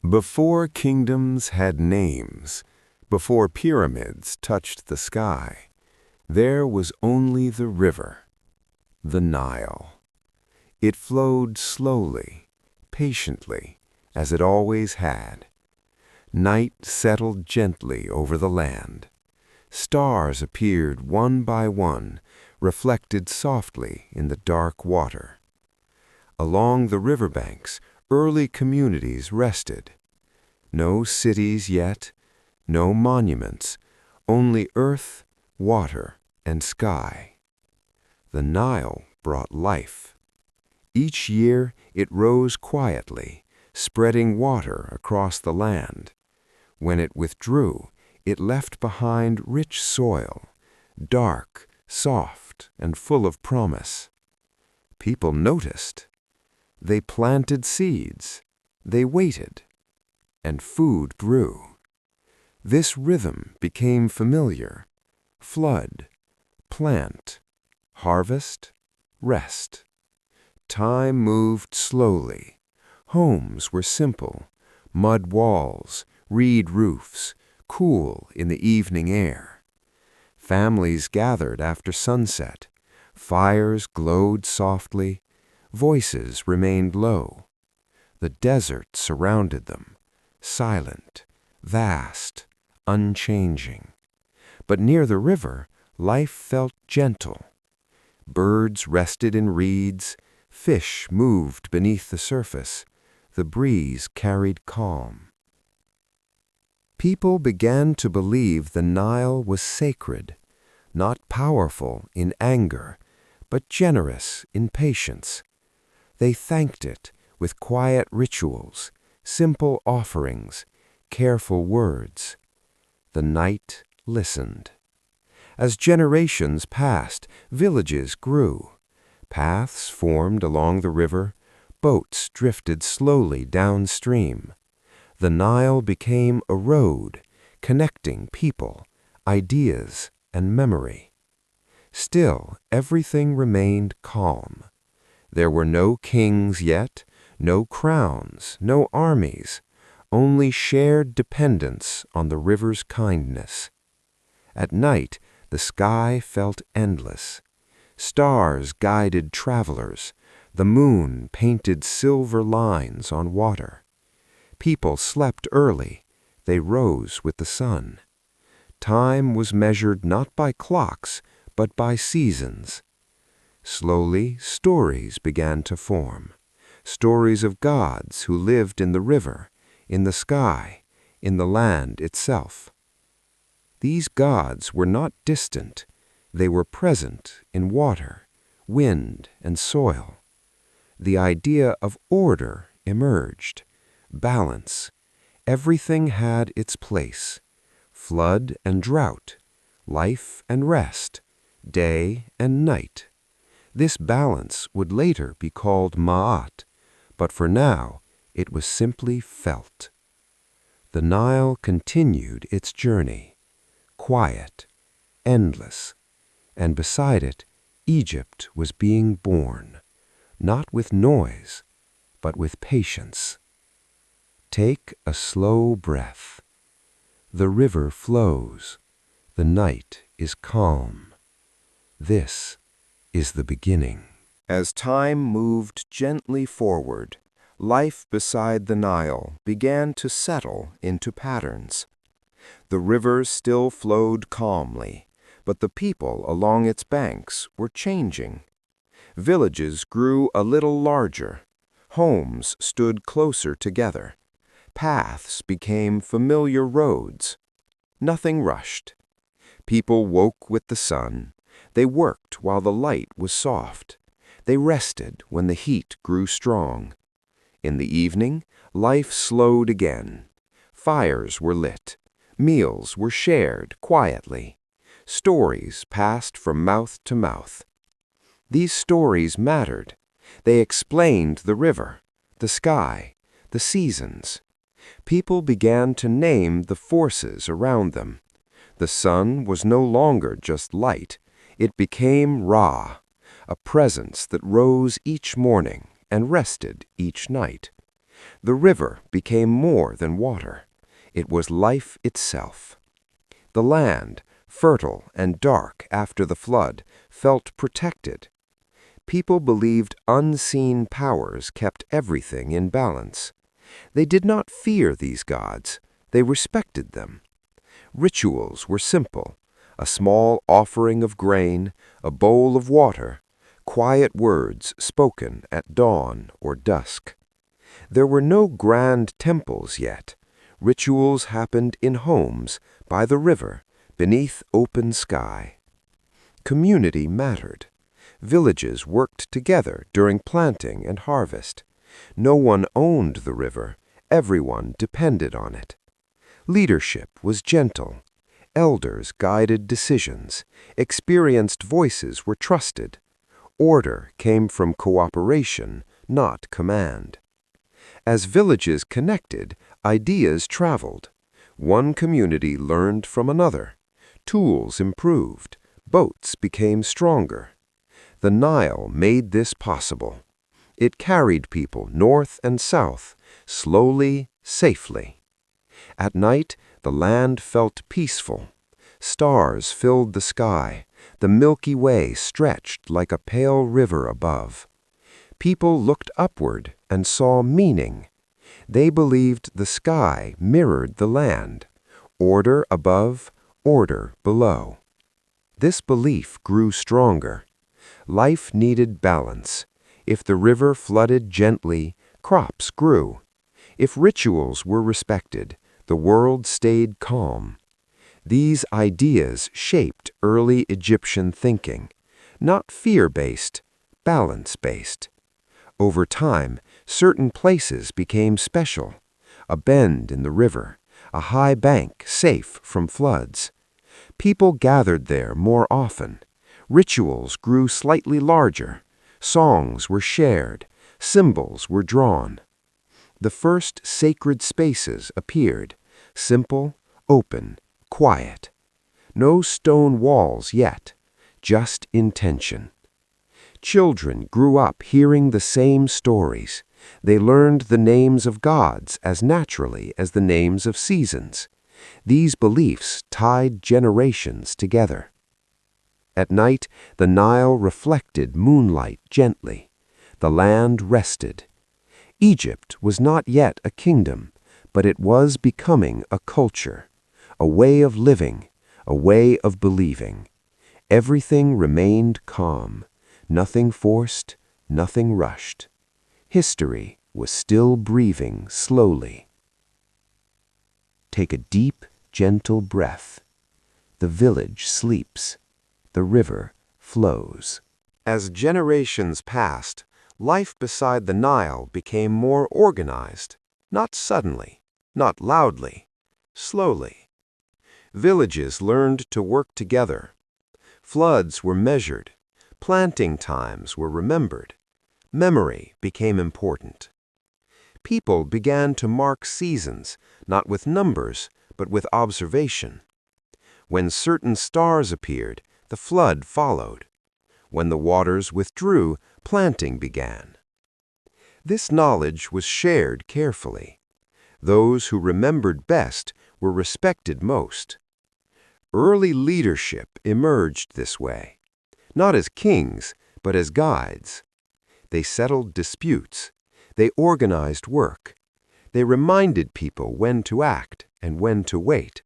Before kingdoms had names, before pyramids touched the sky, there was only the river, the Nile. It flowed slowly, patiently, as it always had. Night settled gently over the land. Stars appeared one by one, reflected softly in the dark water. Along the riverbanks, early communities rested. No cities yet, no monuments, only earth, water, and sky. The Nile brought life. Each year it rose quietly, spreading water across the land. When it withdrew, it left behind rich soil, dark, soft, and full of promise. People noticed. They planted seeds. They waited. And food grew. This rhythm became familiar. Flood, plant, harvest, rest. Time moved slowly. Homes were simple, mud walls, reed roofs, cool in the evening air. Families gathered after sunset. Fires glowed softly. Voices remained low. The desert surrounded them, silent, vast, unchanging. But near the river, life felt gentle. Birds rested in reeds. Fish moved beneath the surface. The breeze carried calm. People began to believe the Nile was sacred, not powerful in anger, but generous in patience. They thanked it with quiet rituals, simple offerings, careful words. The night listened. As generations passed, villages grew. Paths formed along the river. Boats drifted slowly downstream. The Nile became a road, connecting people, ideas, and memory. Still, everything remained calm. There were no kings yet, no crowns, no armies, only shared dependence on the river's kindness. At night, the sky felt endless. Stars guided travelers. The moon painted silver lines on water. People slept early. They rose with the sun. Time was measured not by clocks, but by seasons. Slowly, stories began to form. Stories of gods who lived in the river, in the sky, in the land itself. These gods were not distant. They were present in water, wind, and soil. The idea of order emerged, balance. Everything had its place. Flood and drought, life and rest, day and night. This balance would later be called Ma'at, but for now it was simply felt. The Nile continued its journey, quiet, endless, and beside it, Egypt was being born, not with noise, but with patience. Take a slow breath. The river flows. The night is calm. This is the beginning. As time moved gently forward, life beside the Nile began to settle into patterns. The river still flowed calmly, but the people along its banks were changing. Villages grew a little larger. Homes stood closer together. Paths became familiar roads. Nothing rushed. People woke with the sun. They worked while the light was soft. They rested when the heat grew strong. In the evening, life slowed again. Fires were lit. Meals were shared quietly. Stories passed from mouth to mouth. These stories mattered. They explained the river, the sky, the seasons. People began to name the forces around them. The sun was no longer just light. It became Ra, a presence that rose each morning and rested each night. The river became more than water. It was life itself. The land, fertile and dark after the flood, felt protected. People believed unseen powers kept everything in balance. They did not fear these gods. They respected them. Rituals were simple: a small offering of grain, a bowl of water, quiet words spoken at dawn or dusk. There were no grand temples yet. Rituals happened in homes, by the river, beneath open sky. Community mattered. Villages worked together during planting and harvest. No one owned the river. Everyone depended on it. Leadership was gentle. Elders guided decisions. Experienced voices were trusted. Order came from cooperation, not command. As villages connected, ideas traveled. One community learned from another. Tools improved. Boats became stronger. The Nile made this possible. It carried people north and south, slowly, safely. At night, the land felt peaceful. Stars filled the sky. The Milky Way stretched like a pale river above. People looked upward and saw meaning. They believed the sky mirrored the land. Order above, order below. This belief grew stronger. Life needed balance. If the river flooded gently, crops grew. If rituals were respected, the world stayed calm. These ideas shaped early Egyptian thinking, not fear-based, balance-based. Over time, certain places became special: a bend in the river, a high bank safe from floods. People gathered there more often. Rituals grew slightly larger. Songs were shared. Symbols were drawn. The first sacred spaces appeared, simple, open, quiet. No stone walls yet, just intention. Children grew up hearing the same stories. They learned the names of gods as naturally as the names of seasons. These beliefs tied generations together. At night, the Nile reflected moonlight gently. The land rested. Egypt was not yet a kingdom, but it was becoming a culture, a way of living, a way of believing. Everything remained calm, nothing forced, nothing rushed. History was still breathing slowly. Take a deep, gentle breath. The village sleeps. The river flows. As generations passed, life beside the Nile became more organized, not suddenly, not loudly, slowly. Villages learned to work together. Floods were measured. Planting times were remembered. Memory became important. People began to mark seasons, not with numbers, but with observation. When certain stars appeared, the flood followed. When the waters withdrew, planting began. This knowledge was shared carefully. Those who remembered best were respected most. Early leadership emerged this way, not as kings, but as guides. They settled disputes. They organized work. They reminded people when to act and when to wait.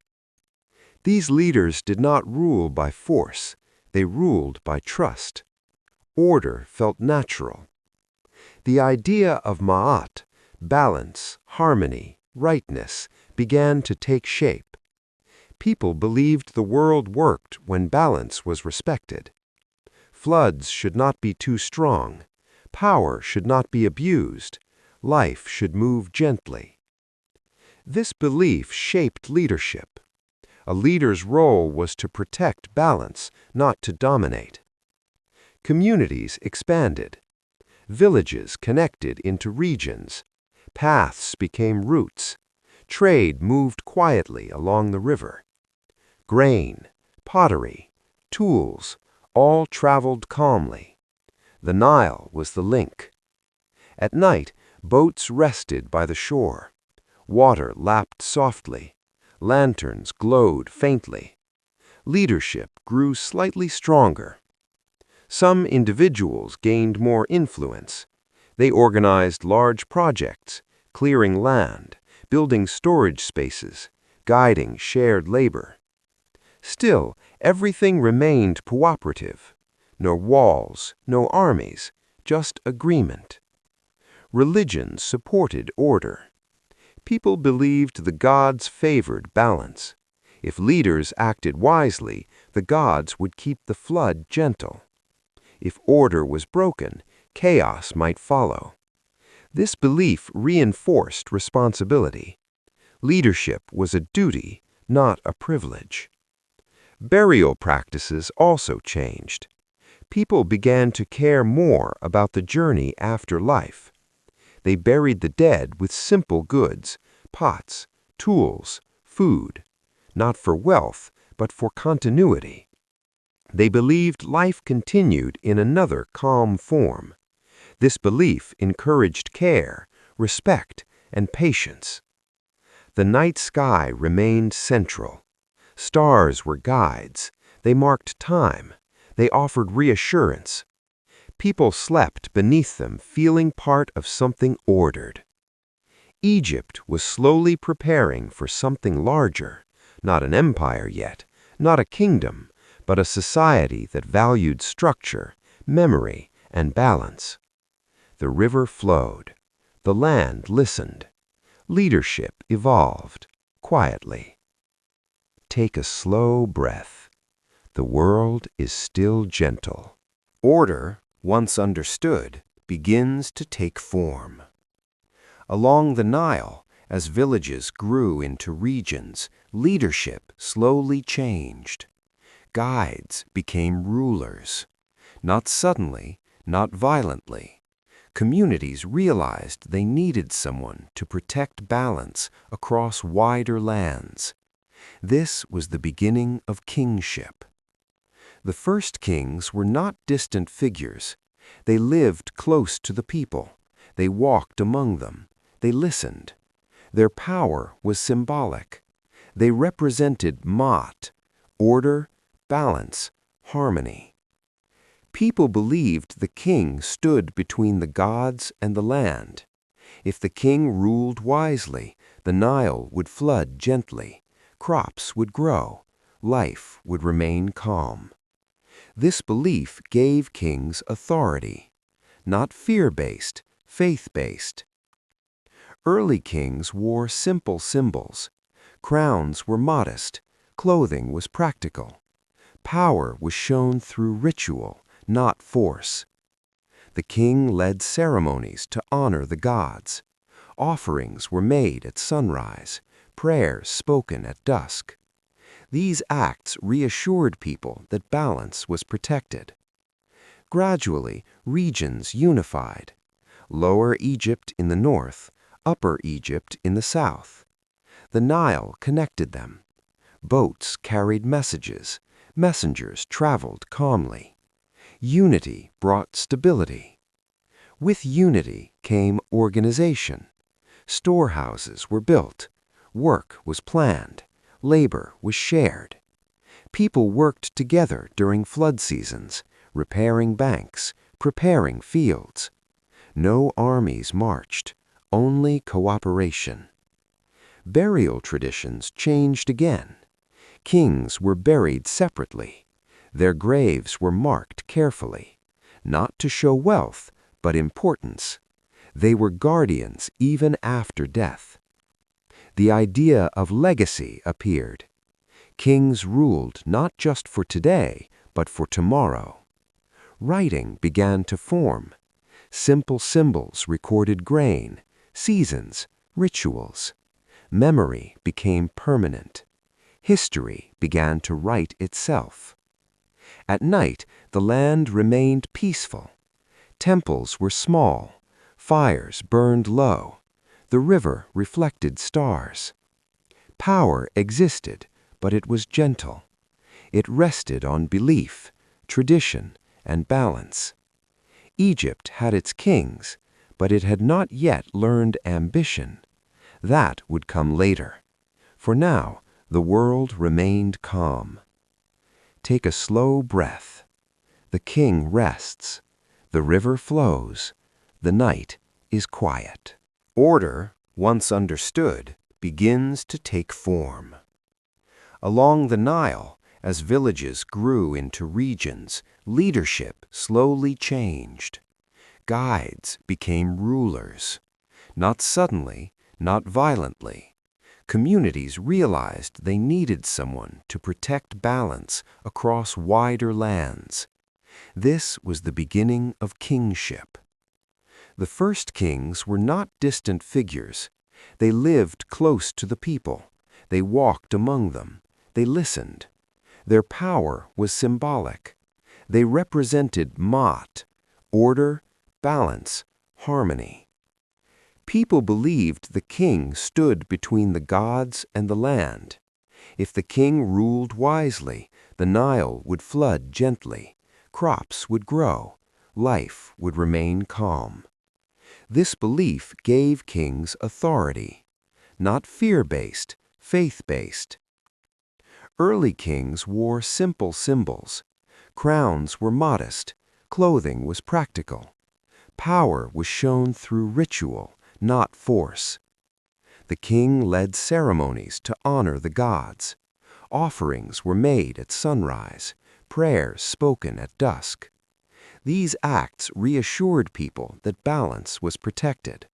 These leaders did not rule by force. They ruled by trust. Order felt natural. The idea of ma'at, balance, harmony, rightness, began to take shape. People believed the world worked when balance was respected. Floods should not be too strong. Power should not be abused. Life should move gently. This belief shaped leadership. A leader's role was to protect balance, not to dominate. Communities expanded. Villages connected into regions. Paths became routes. Trade moved quietly along the river. Grain, pottery, tools, all traveled calmly. The Nile was the link. At night, Boats rested by the shore. Water lapped softly. Lanterns glowed faintly. Leadership grew slightly stronger. Some individuals gained more influence. They organized large projects, clearing land, building storage spaces, guiding shared labor. Still, everything remained cooperative. No walls, no armies, just agreement. Religion supported order. People believed the gods favored balance. If leaders acted wisely, the gods would keep the flood gentle. If order was broken, chaos might follow. This belief reinforced responsibility. Leadership was a duty, not a privilege. Burial practices also changed. People began to care more about the journey after life. They buried the dead with simple goods, pots, tools, food, not for wealth, but for continuity. They believed life continued in another calm form. This belief encouraged care, respect, and patience. The night sky remained central. Stars were guides. They marked time. They offered reassurance. People slept beneath them, feeling part of something ordered. Egypt was slowly preparing for something larger, not an empire yet, not a kingdom, but a society that valued structure, memory, and balance. The river flowed. The land listened. Leadership evolved, quietly. Take a slow breath. The world is still gentle. Order, once understood, begins to take form. Along the Nile, as villages grew into regions, leadership slowly changed. Guides became rulers. Not suddenly, not violently. Communities realized they needed someone to protect balance across wider lands. This was the beginning of kingship. The first kings were not distant figures. They lived close to the people. They walked among them. They listened. Their power was symbolic. They represented Ma'at, order, balance, harmony. People believed the king stood between the gods and the land. If the king ruled wisely, the Nile would flood gently, crops would grow, life would remain calm. This belief gave kings authority, not fear-based, faith-based. Early kings wore simple symbols. Crowns were modest, clothing was practical. Power was shown through ritual, not force. The king led ceremonies to honor the gods. Offerings were made at sunrise, prayers spoken at dusk. These acts reassured people that balance was protected. Gradually, regions unified. Lower Egypt in the north, Upper Egypt in the south. The Nile connected them. Boats carried messages. Messengers traveled calmly. Unity brought stability. With unity came organization. Storehouses were built. Work was planned. Labor was shared. People worked together during flood seasons, repairing banks, preparing fields. No armies marched, only cooperation. Burial traditions changed again. Kings were buried separately. Their graves were marked carefully, not to show wealth, but importance. They were guardians even after death. The idea of legacy appeared. Kings ruled not just for today, but for tomorrow. Writing began to form. Simple symbols recorded grain, seasons, rituals. Memory became permanent. History began to write itself. At night, the land remained peaceful. Temples were small. Fires burned low. The river reflected stars. Power existed, but it was gentle. It rested on belief, tradition, and balance. Egypt had its kings, but it had not yet learned ambition. That would come later. For now, the world remained calm. Take a slow breath. The king rests. The river flows. The night is quiet. Order, once understood, begins to take form. Along the Nile, as villages grew into regions, leadership slowly changed. Guides became rulers. Not suddenly, not violently. Communities realized they needed someone to protect balance across wider lands. This was the beginning of kingship. The first kings were not distant figures. They lived close to the people. They walked among them. They listened. Their power was symbolic. They represented Maat, order, balance, harmony. People believed the king stood between the gods and the land. If the king ruled wisely, the Nile would flood gently, crops would grow, life would remain calm. This belief gave kings authority, not fear-based, faith-based. Early kings wore simple symbols. Crowns were modest, clothing was practical. Power was shown through ritual, not force. The king led ceremonies to honor the gods. Offerings were made at sunrise, prayers spoken at dusk. These acts reassured people that balance was protected.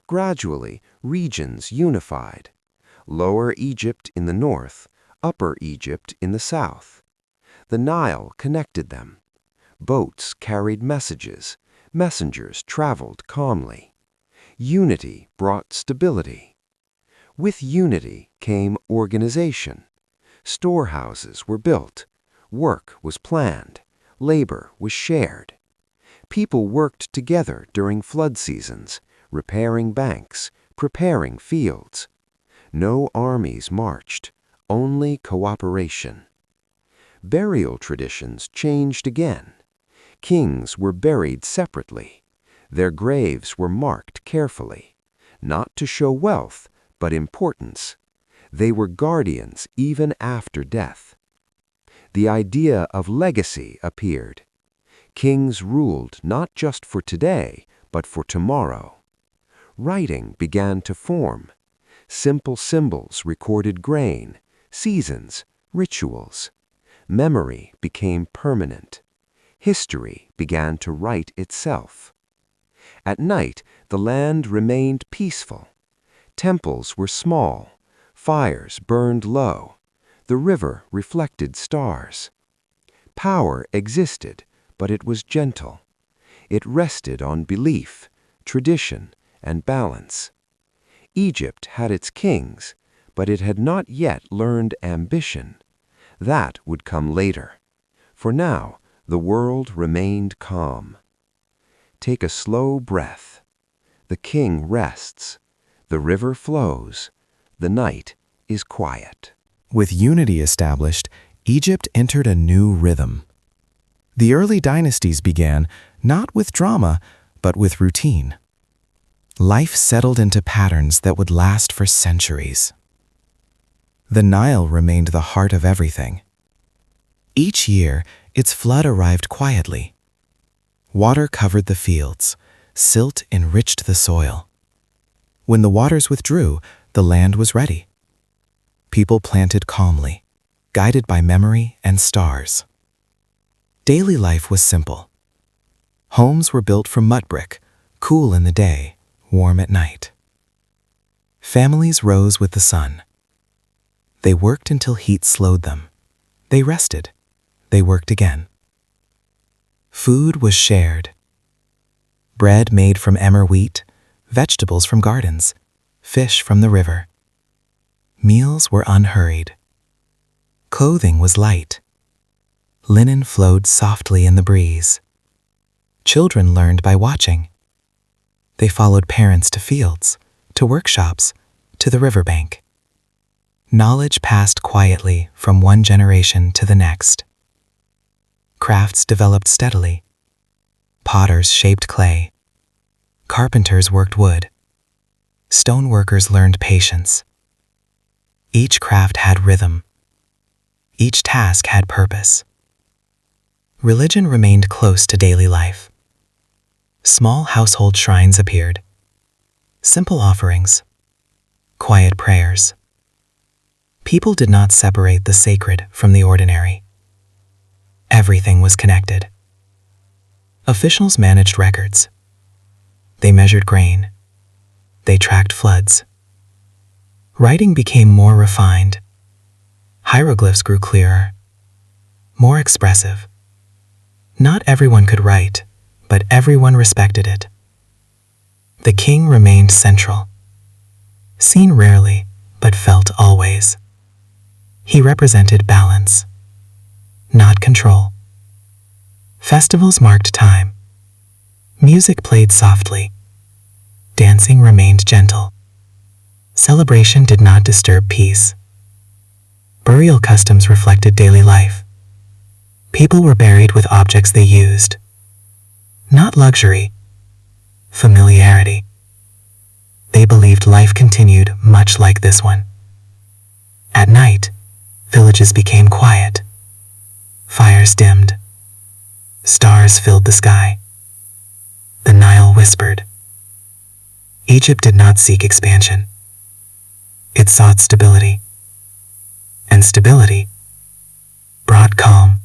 Gradually, regions unified. Lower Egypt in the north, Upper Egypt in the south. The Nile connected them. Boats carried messages. Messengers traveled calmly. Unity brought stability. With unity came organization. Storehouses were built. Work was planned. Labor was shared. People worked together during flood seasons, repairing banks, preparing fields. No armies marched, only cooperation. Burial traditions changed again. Kings were buried separately. Their graves were marked carefully, not to show wealth, but importance. They were guardians even after death. The idea of legacy appeared. Kings ruled not just for today, but for tomorrow. Writing began to form. Simple symbols recorded grain, seasons, rituals. Memory became permanent. History began to write itself. At night, the land remained peaceful. Temples were small. Fires burned low. The river reflected stars. Power existed, but it was gentle. It rested on belief, tradition, and balance. Egypt had its kings, but it had not yet learned ambition. That would come later. For now, the world remained calm. Take a slow breath. The king rests. The river flows. The night is quiet. With unity established, Egypt entered a new rhythm. The early dynasties began not with drama, but with routine. Life settled into patterns that would last for centuries. The Nile remained the heart of everything. Each year, its flood arrived quietly. Water covered the fields. Silt enriched the soil. When the waters withdrew, the land was ready. People planted calmly, guided by memory and stars. Daily life was simple. Homes were built from mud brick, cool in the day, warm at night. Families rose with the sun. They worked until heat slowed them. They rested. They worked again. Food was shared. Bread made from emmer wheat, vegetables from gardens, fish from the river. Meals were unhurried. Clothing was light. Linen flowed softly in the breeze. Children learned by watching. They followed parents to fields, to workshops, to the riverbank. Knowledge passed quietly from one generation to the next. Crafts developed steadily. Potters shaped clay. Carpenters worked wood. Stoneworkers learned patience. Each craft had rhythm. Each task had purpose. Religion remained close to daily life. Small household shrines appeared. Simple offerings. Quiet prayers. People did not separate the sacred from the ordinary. Everything was connected. Officials managed records. They measured grain. They tracked floods. Writing became more refined. Hieroglyphs grew clearer, more expressive. Not everyone could write, but everyone respected it. The king remained central. Seen rarely, but felt always. He represented balance, not control. Festivals marked time. Music played softly. Dancing remained gentle. Celebration did not disturb peace. Burial customs reflected daily life. People were buried with objects they used. Not luxury, familiarity. They believed life continued much like this one. At night, villages became quiet. Fires dimmed. Stars filled the sky. The Nile whispered. Egypt did not seek expansion. It sought stability. And stability brought calm.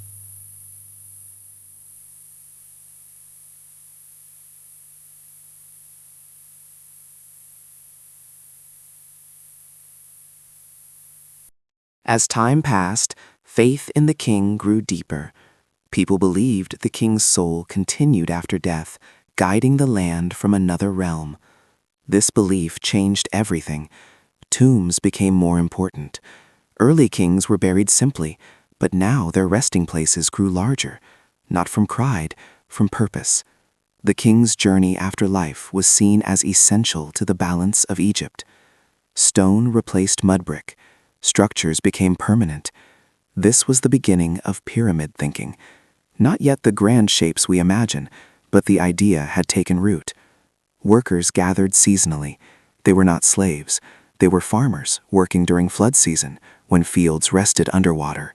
As time passed, faith in the king grew deeper. People believed the king's soul continued after death, guiding the land from another realm. This belief changed everything. Tombs became more important. Early kings were buried simply, but now their resting places grew larger, not from pride, from purpose. The king's journey after life was seen as essential to the balance of Egypt. Stone replaced mud brick. Structures became permanent. This was the beginning of pyramid thinking. Not yet the grand shapes we imagine, but the idea had taken root. Workers gathered seasonally. They were not slaves. They were farmers working during flood season, when fields rested underwater.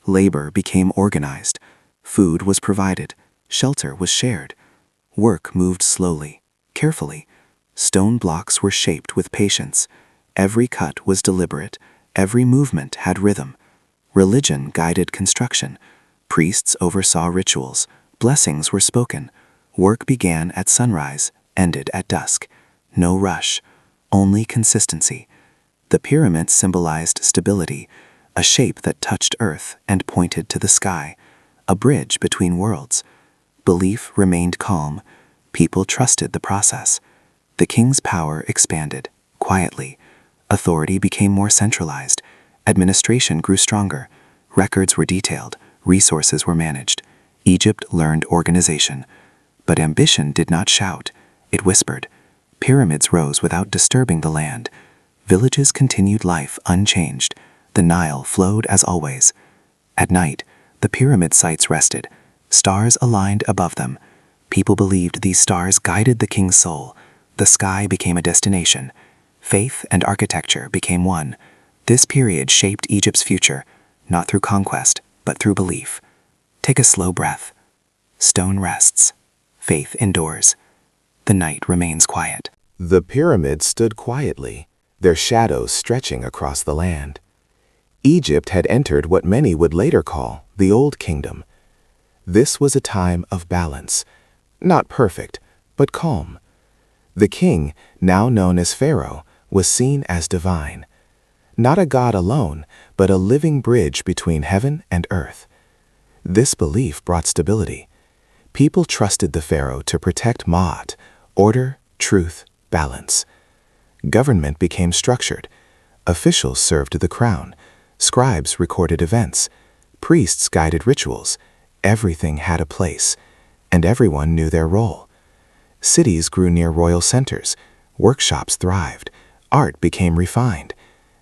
Labor became organized. Food was provided. Shelter was shared. Work moved slowly, carefully. Stone blocks were shaped with patience. Every cut was deliberate. Every movement had rhythm. Religion guided construction. Priests oversaw rituals. Blessings were spoken. Work began at sunrise, ended at dusk. No rush, only consistency. The pyramid symbolized stability, a shape that touched earth and pointed to the sky, a bridge between worlds. Belief remained calm. People trusted the process. The king's power expanded, quietly. Authority became more centralized. Administration grew stronger. Records were detailed. Resources were managed. Egypt learned organization. But ambition did not shout. It whispered. Pyramids rose without disturbing the land. Villages continued life unchanged. The Nile flowed as always. At night, the pyramid sites rested. Stars aligned above them. People believed these stars guided the king's soul. The sky became a destination. Faith and architecture became one. This period shaped Egypt's future, not through conquest, but through belief. Take a slow breath. Stone rests. Faith endures. The night remains quiet. The pyramids stood quietly, their shadows stretching across the land. Egypt had entered what many would later call the Old Kingdom. This was a time of balance, not perfect, but calm. The king, now known as Pharaoh, was seen as divine. Not a god alone, but a living bridge between heaven and earth. This belief brought stability. People trusted the pharaoh to protect Ma'at, order, truth, balance. Government became structured. Officials served the crown. Scribes recorded events. Priests guided rituals. Everything had a place, and everyone knew their role. Cities grew near royal centers. Workshops thrived. Art became refined.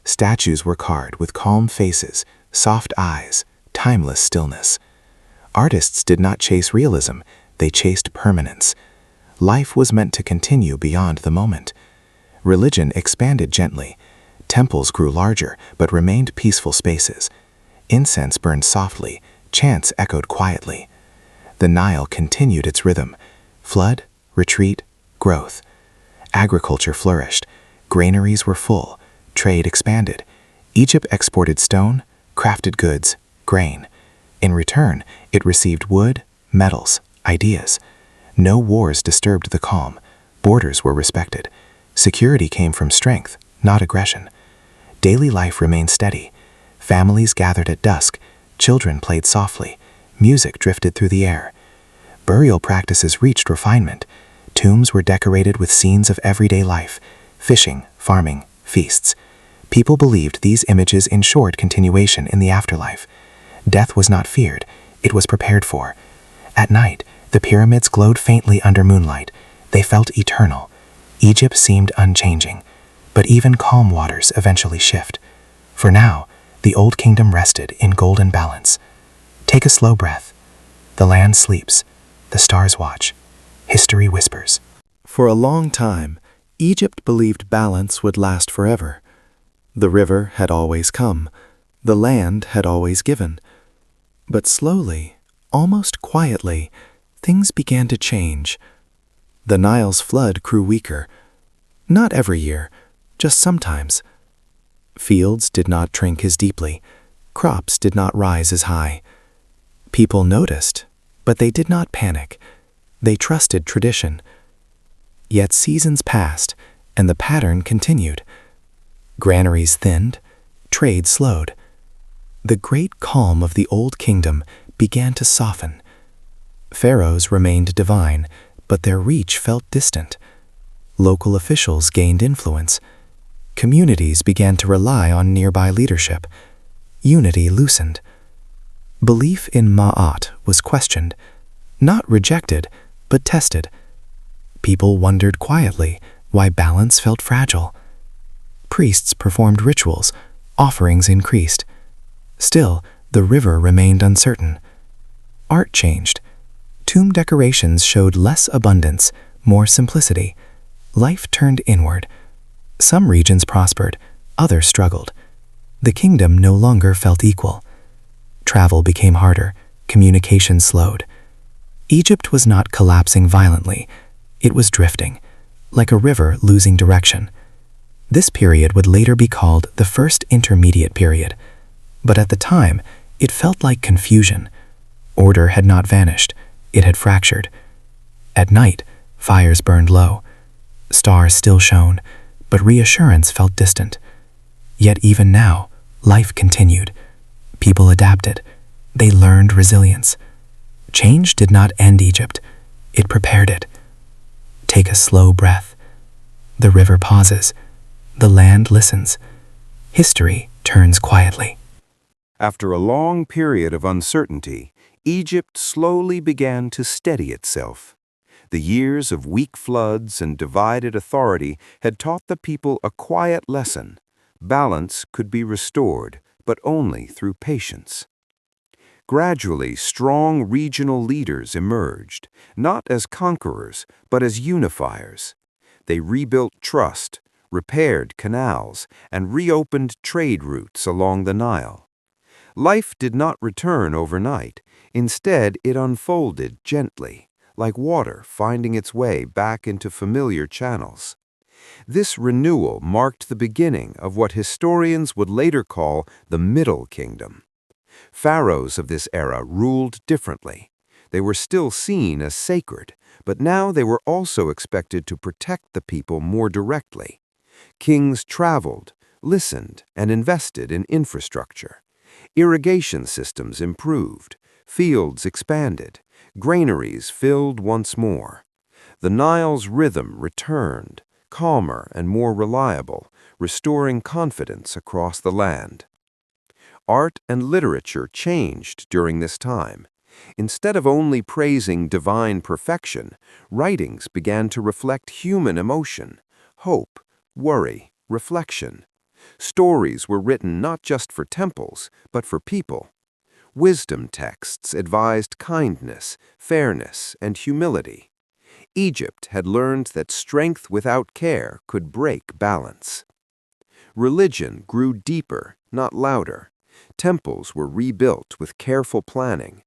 Statues were carved with calm faces, soft eyes, timeless stillness. Artists did not chase realism, they chased permanence. Life was meant to continue beyond the moment. Religion expanded gently. Temples grew larger but remained peaceful spaces. Incense burned softly, chants echoed quietly. The Nile continued its rhythm: flood, retreat, growth. Agriculture flourished. Granaries were full. Trade expanded. Egypt exported stone, crafted goods, grain. In return, it received wood, metals, ideas. No wars disturbed the calm. Borders were respected. Security came from strength, not aggression. Daily life remained steady. Families gathered at dusk. Children played softly. Music drifted through the air. Burial practices reached refinement. Tombs were decorated with scenes of everyday life: fishing, farming, feasts. People believed these images ensured continuation in the afterlife. Death was not feared, it was prepared for. At night, the pyramids glowed faintly under moonlight. They felt eternal. Egypt seemed unchanging. But even calm waters eventually shift. For now, the old kingdom rested in golden balance. Take a slow breath. The land sleeps. The stars watch. History whispers. For a long time, Egypt believed balance would last forever. The river had always come. The land had always given. But slowly, almost quietly, things began to change. The Nile's flood grew weaker. Not every year, just sometimes. Fields did not drink as deeply. Crops did not rise as high. People noticed, but they did not panic. They trusted tradition. Yet seasons passed, and the pattern continued. Granaries thinned, trade slowed. The great calm of the Old Kingdom began to soften. Pharaohs remained divine, but their reach felt distant. Local officials gained influence. Communities began to rely on nearby leadership. Unity loosened. Belief in Ma'at was questioned, not rejected, but tested. People wondered quietly why balance felt fragile. Priests performed rituals, offerings increased. Still, the river remained uncertain. Art changed. Tomb decorations showed less abundance, more simplicity. Life turned inward. Some regions prospered, others struggled. The kingdom no longer felt equal. Travel became harder, communication slowed. Egypt was not collapsing violently. It was drifting, like a river losing direction. This period would later be called the First Intermediate Period. But at the time, it felt like confusion. Order had not vanished, it had fractured. At night, fires burned low. Stars still shone, but reassurance felt distant. Yet even now, life continued. People adapted. They learned resilience. Change did not end Egypt. It prepared it. Take a slow breath. The river pauses. The land listens. History turns quietly. After a long period of uncertainty, Egypt slowly began to steady itself. The years of weak floods and divided authority had taught the people a quiet lesson. Balance could be restored, but only through patience. Gradually, strong regional leaders emerged, not as conquerors, but as unifiers. They rebuilt trust, repaired canals, and reopened trade routes along the Nile. Life did not return overnight. Instead, it unfolded gently, like water finding its way back into familiar channels. This renewal marked the beginning of what historians would later call the Middle Kingdom. Pharaohs of this era ruled differently. They were still seen as sacred, but now they were also expected to protect the people more directly. Kings traveled, listened, and invested in infrastructure. Irrigation systems improved, fields expanded, granaries filled once more. The Nile's rhythm returned, calmer and more reliable, restoring confidence across the land. Art and literature changed during this time. Instead of only praising divine perfection, writings began to reflect human emotion, hope, worry, reflection. Stories were written not just for temples, but for people. Wisdom texts advised kindness, fairness, and humility. Egypt had learned that strength without care could break balance. Religion grew deeper, not louder. Temples were rebuilt with careful planning.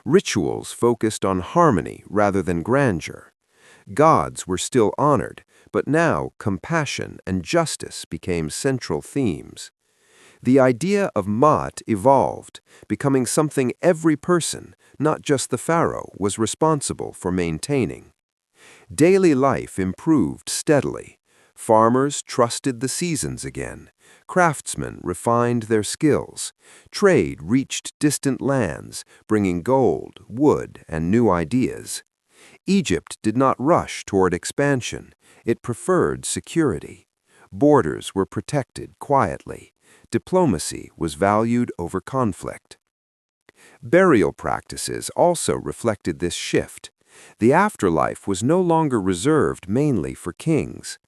Rituals focused on harmony rather than grandeur. Gods were still honored, but now compassion and justice became central themes. The idea of Maat evolved, becoming something every person, not just the pharaoh, was responsible for maintaining. Daily life improved steadily. Farmers trusted the seasons again. Craftsmen refined their skills. Trade reached distant lands, bringing gold, wood, and new ideas. Egypt did not rush toward expansion. It preferred security. Borders were protected quietly. Diplomacy was valued over conflict. Burial practices also reflected this shift. The afterlife was no longer reserved mainly for kings.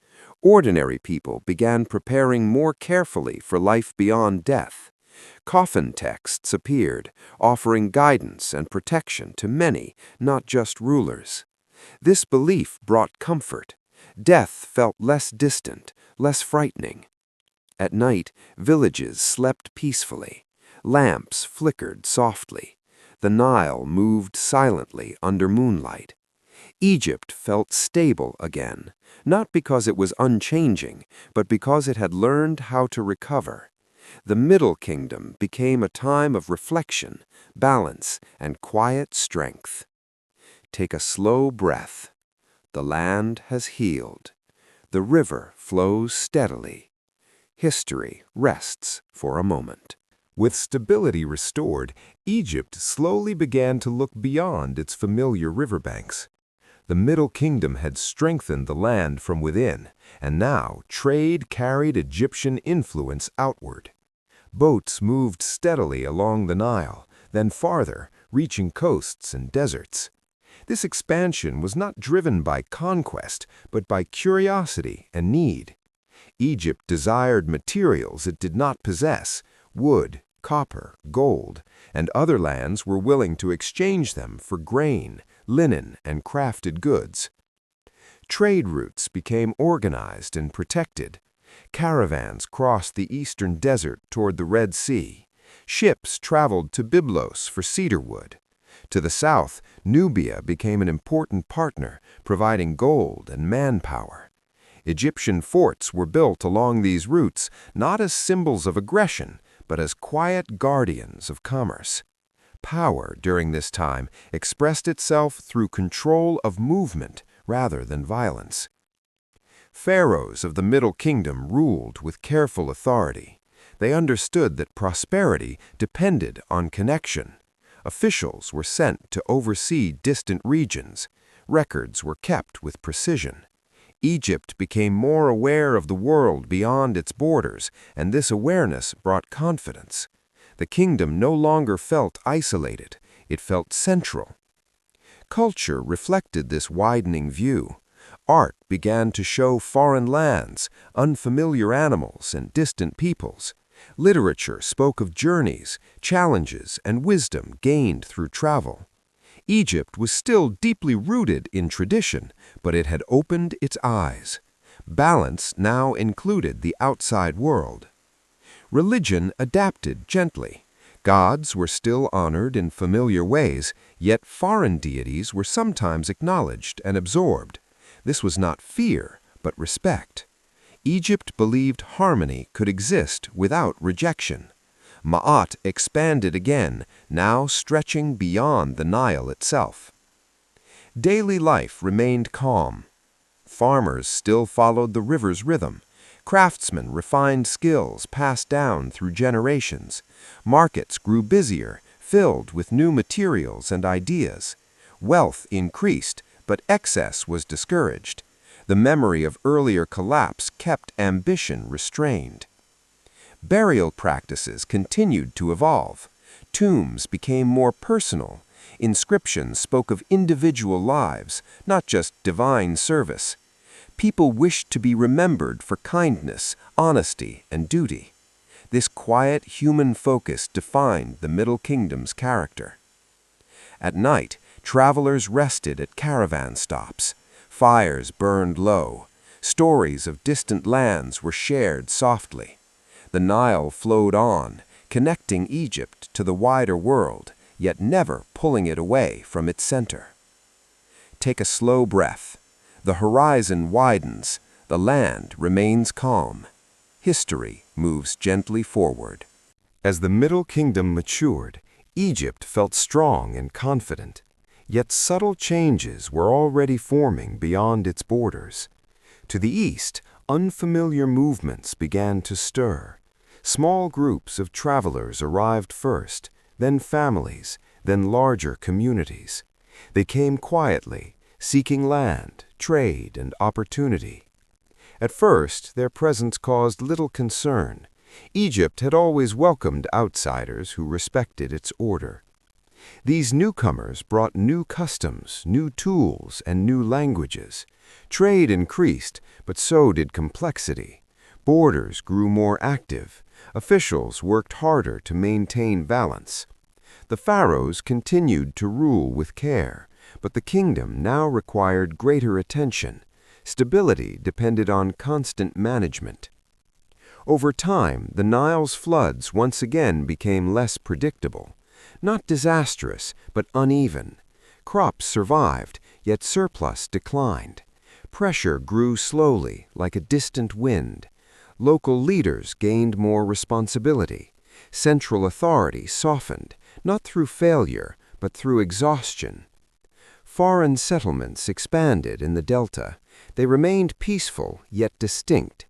Ordinary people began preparing more carefully for life beyond death. Coffin texts appeared, offering guidance and protection to many, not just rulers. This belief brought comfort. Death felt less distant, less frightening. At night, villages slept peacefully. Lamps flickered softly. The Nile moved silently under moonlight. Egypt felt stable again, not because it was unchanging, but because it had learned how to recover. The Middle Kingdom became a time of reflection, balance, and quiet strength. Take a slow breath. The land has healed. The river flows steadily. History rests for a moment. With stability restored, Egypt slowly began to look beyond its familiar riverbanks. The Middle Kingdom had strengthened the land from within, and now trade carried Egyptian influence outward. Boats moved steadily along the Nile, then farther, reaching coasts and deserts. This expansion was not driven by conquest, but by curiosity and need. Egypt desired materials it did not possess: wood, copper, gold, and other lands were willing to exchange them for grain, linen, and crafted goods. Trade routes became organized and protected. Caravans crossed the eastern desert toward the Red Sea. Ships traveled to Byblos for cedar wood. To the south, Nubia became an important partner, providing gold and manpower. Egyptian forts were built along these routes not as symbols of aggression, but as quiet guardians of commerce. Power during this time expressed itself through control of movement rather than violence. Pharaohs of the Middle Kingdom ruled with careful authority. They understood that prosperity depended on connection. Officials were sent to oversee distant regions. Records were kept with precision. Egypt became more aware of the world beyond its borders, and this awareness brought confidence. The kingdom no longer felt isolated, it felt central. Culture reflected this widening view. Art began to show foreign lands, unfamiliar animals, and distant peoples. Literature spoke of journeys, challenges, and wisdom gained through travel. Egypt was still deeply rooted in tradition, but it had opened its eyes. Balance now included the outside world. Religion adapted gently. Gods were still honored in familiar ways, yet foreign deities were sometimes acknowledged and absorbed. This was not fear, but respect. Egypt believed harmony could exist without rejection. Maat expanded again, now stretching beyond the Nile itself. Daily life remained calm. Farmers still followed the river's rhythm. Craftsmen refined skills passed down through generations. Markets grew busier, filled with new materials and ideas. Wealth increased, but excess was discouraged. The memory of earlier collapse kept ambition restrained. Burial practices continued to evolve. Tombs became more personal. Inscriptions spoke of individual lives, not just divine service. People wished to be remembered for kindness, honesty, and duty. This quiet human focus defined the Middle Kingdom's character. At night, travelers rested at caravan stops. Fires burned low. Stories of distant lands were shared softly. The Nile flowed on, connecting Egypt to the wider world, yet never pulling it away from its center. Take a slow breath. The horizon widens. The land remains calm. History moves gently forward. As the Middle Kingdom matured, Egypt felt strong and confident. Yet subtle changes were already forming beyond its borders. To the east, unfamiliar movements began to stir. Small groups of travelers arrived first, then families, then larger communities. They came quietly, seeking land, trade, and opportunity. At first, their presence caused little concern. Egypt had always welcomed outsiders who respected its order. These newcomers brought new customs, new tools, and new languages. Trade increased, but so did complexity. Borders grew more active. Officials worked harder to maintain balance. The pharaohs continued to rule with care, but the kingdom now required greater attention. Stability depended on constant management. Over time, the Nile's floods once again became less predictable. Not disastrous, but uneven. Crops survived, yet surplus declined. Pressure grew slowly, like a distant wind. Local leaders gained more responsibility. Central authority softened, not through failure, but through exhaustion. Foreign settlements expanded in the delta. They remained peaceful, yet distinct.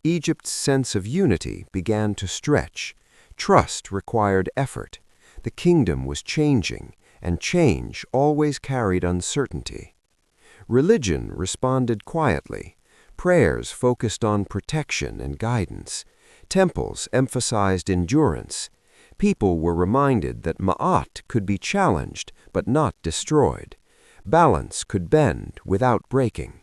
Egypt's sense of unity began to stretch. Trust required effort. The kingdom was changing, and change always carried uncertainty. Religion responded quietly. Prayers focused on protection and guidance. Temples emphasized endurance. People were reminded that Ma'at could be challenged, but not destroyed. Balance could bend without breaking.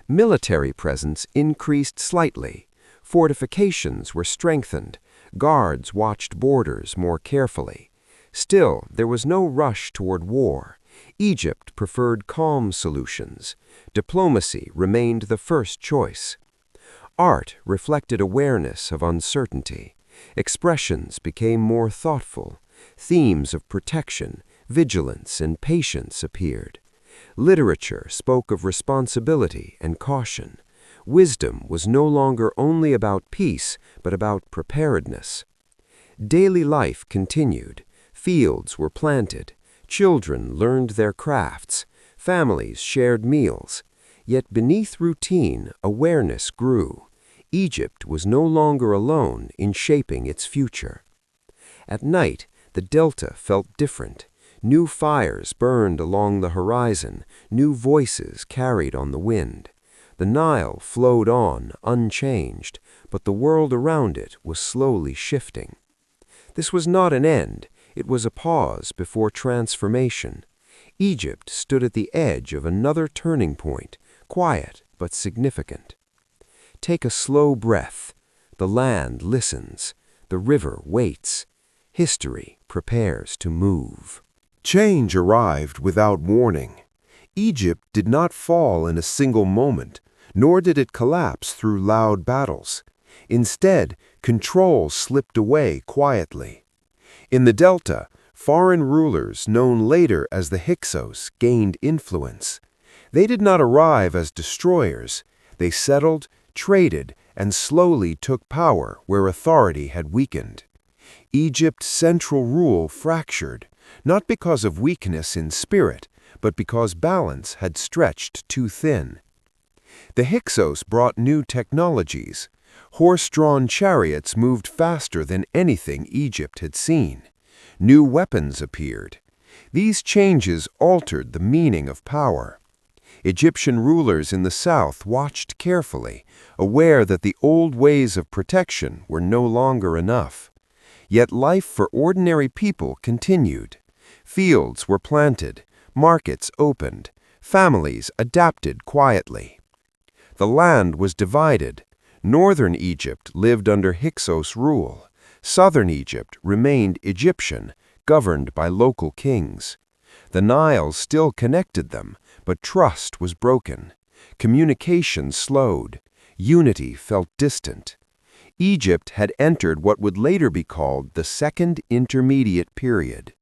Military presence increased slightly. Fortifications were strengthened. Guards watched borders more carefully. Still, there was no rush toward war. Egypt preferred calm solutions. Diplomacy remained the first choice. Art reflected awareness of uncertainty. Expressions became more thoughtful. Themes of protection, vigilance, and patience appeared. Literature spoke of responsibility and caution. Wisdom was no longer only about peace, but about preparedness. Daily life continued. Fields were planted. Children learned their crafts. Families shared meals. Yet beneath routine, awareness grew. Egypt was no longer alone in shaping its future. At night, the delta felt different. New fires burned along the horizon. New voices carried on the wind. The Nile flowed on, unchanged, but the world around it was slowly shifting. This was not an end. It was a pause before transformation. Egypt stood at the edge of another turning point, quiet but significant. Take a slow breath. The land listens. The river waits. History prepares to move. Change arrived without warning. Egypt did not fall in a single moment, nor did it collapse through loud battles. Instead, control slipped away quietly. In the delta, foreign rulers, known later as the Hyksos, gained influence. They did not arrive as destroyers. They settled, traded, and slowly took power where authority had weakened. Egypt's central rule fractured, not because of weakness in spirit, but because balance had stretched too thin. The Hyksos brought new technologies. Horse-drawn chariots moved faster than anything Egypt had seen. New weapons appeared. These changes altered the meaning of power. Egyptian rulers in the south watched carefully, aware that the old ways of protection were no longer enough. Yet life for ordinary people continued. Fields were planted, markets opened, families adapted quietly. The land was divided. Northern Egypt lived under Hyksos rule. Southern Egypt remained Egyptian, governed by local kings. The Nile still connected them, but trust was broken. Communication slowed. Unity felt distant. Egypt had entered what would later be called the Second Intermediate Period.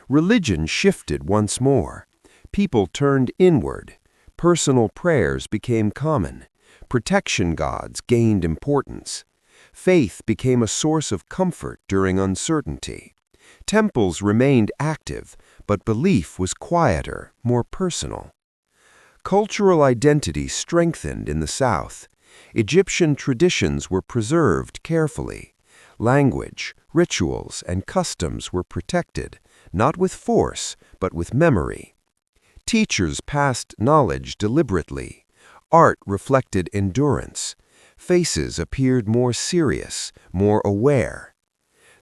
Religion shifted once more. People turned inward. Personal prayers became common. Protection gods gained importance. Faith became a source of comfort during uncertainty. Temples remained active, but belief was quieter, more personal. Cultural identity strengthened in the south. Egyptian traditions were preserved carefully. Language, rituals, and customs were protected, not with force, but with memory. Teachers passed knowledge deliberately. Art reflected endurance. Faces appeared more serious, more aware.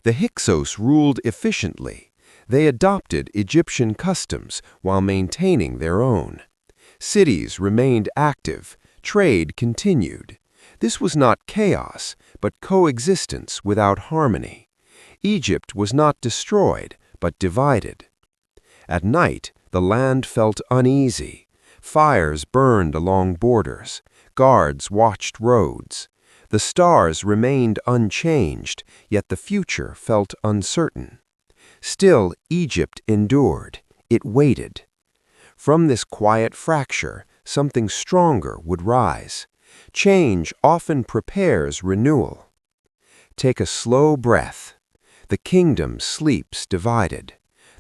The Hyksos ruled efficiently. They adopted Egyptian customs while maintaining their own. Cities remained active. Trade continued. This was not chaos, but coexistence without harmony. Egypt was not destroyed, but divided. At night, the land felt uneasy. Fires burned along borders. Guards watched roads. The stars remained unchanged, yet the future felt uncertain. Still, Egypt endured. It waited. From this quiet fracture, something stronger would rise. Change often prepares renewal. Take a slow breath. The kingdom sleeps divided.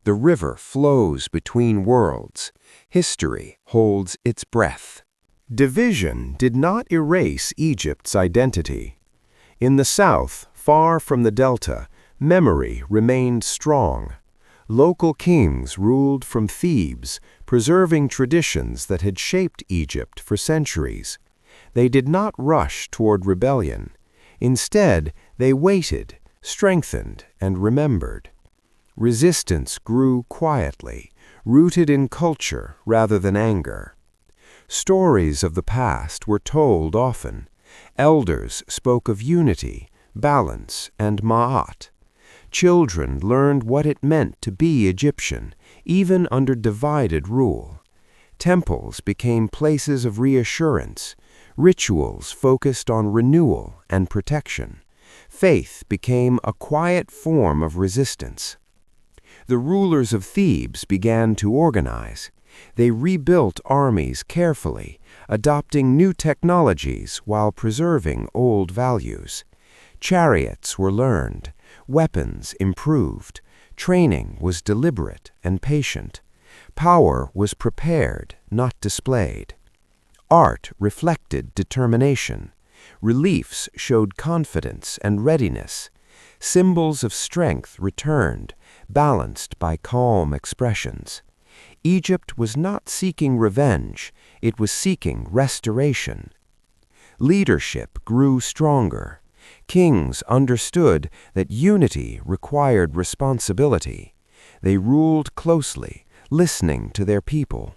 The river flows between worlds. History holds its breath. Division did not erase Egypt's identity. In the south, far from the delta, memory remained strong. Local kings ruled from Thebes, preserving traditions that had shaped Egypt for centuries. They did not rush toward rebellion. Instead, they waited, strengthened, and remembered. Resistance grew quietly, rooted in culture rather than anger. Stories of the past were told often. Elders spoke of unity, balance, and ma'at. Children learned what it meant to be Egyptian, even under divided rule. Temples became places of reassurance. Rituals focused on renewal and protection. Faith became a quiet form of resistance. The rulers of Thebes began to organize. They rebuilt armies carefully, adopting new technologies while preserving old values. Chariots were learned, weapons improved, training was deliberate and patient. Power was prepared, not displayed. Art reflected determination. Reliefs showed confidence and readiness. Symbols of strength returned, balanced by calm expressions. Egypt was not seeking revenge, it was seeking restoration. Leadership grew stronger. Kings understood that unity required responsibility. They ruled closely, listening to their people.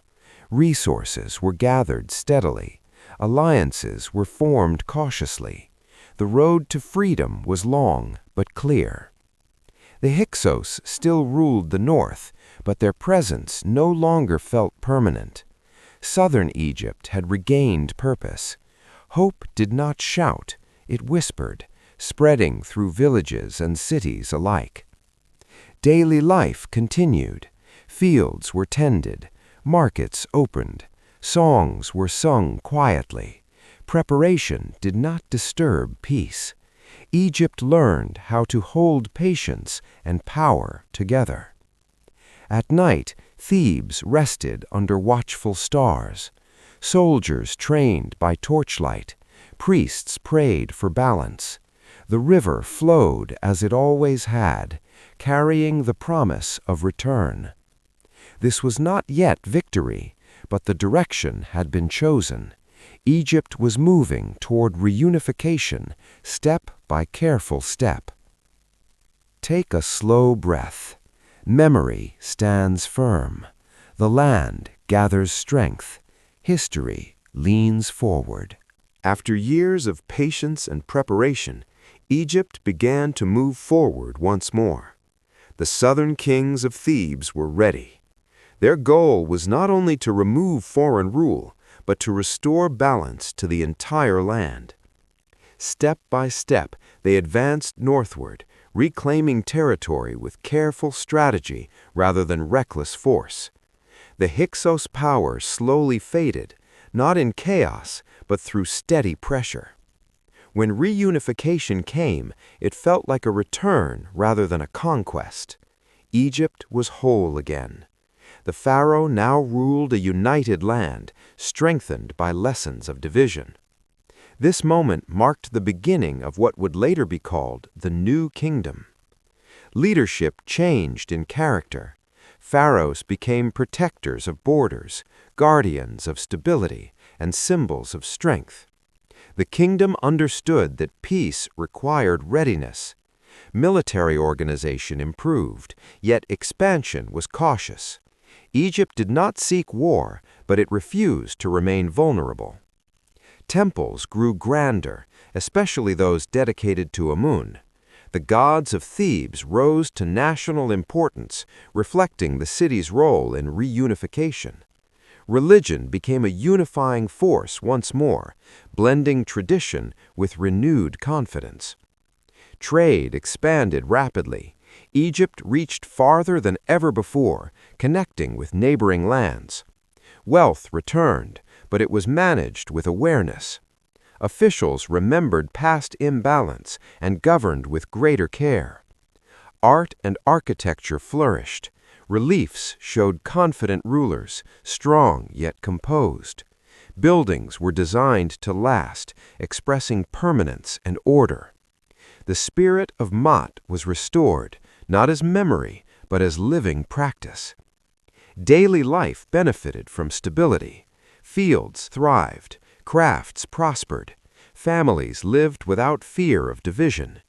Resources were gathered steadily. Alliances were formed cautiously. The road to freedom was long but clear. The Hyksos still ruled the north, but their presence no longer felt permanent. Southern Egypt had regained purpose. Hope did not shout, it whispered, spreading through villages and cities alike. Daily life continued. Fields were tended, markets opened, songs were sung quietly. Preparation did not disturb peace. Egypt learned how to hold patience and power together. At night, Thebes rested under watchful stars. Soldiers trained by torchlight. Priests prayed for balance. The river flowed as it always had, carrying the promise of return. This was not yet victory, but the direction had been chosen. Egypt was moving toward reunification, step by careful step. Take a slow breath. Memory stands firm. The land gathers strength. History leans forward. After years of patience and preparation, Egypt began to move forward once more. The southern kings of Thebes were ready. Their goal was not only to remove foreign rule, but to restore balance to the entire land. Step by step, they advanced northward, reclaiming territory with careful strategy rather than reckless force. The Hyksos power slowly faded, not in chaos, but through steady pressure. When reunification came, it felt like a return rather than a conquest. Egypt was whole again. The pharaoh now ruled a united land, strengthened by lessons of division. This moment marked the beginning of what would later be called the New Kingdom. Leadership changed in character. Pharaohs became protectors of borders, guardians of stability, and symbols of strength. The kingdom understood that peace required readiness. Military organization improved, yet expansion was cautious. Egypt did not seek war, but it refused to remain vulnerable. Temples grew grander, especially those dedicated to Amun. The gods of Thebes rose to national importance, reflecting the city's role in reunification. Religion became a unifying force once more, blending tradition with renewed confidence. Trade expanded rapidly. Egypt reached farther than ever before, connecting with neighboring lands. Wealth returned, but it was managed with awareness. Officials remembered past imbalance and governed with greater care. Art and architecture flourished. Reliefs showed confident rulers, strong yet composed. Buildings were designed to last, expressing permanence and order. The spirit of Maat was restored, not as memory, but as living practice. Daily life benefited from stability. Fields thrived, crafts prospered, families lived without fear of division.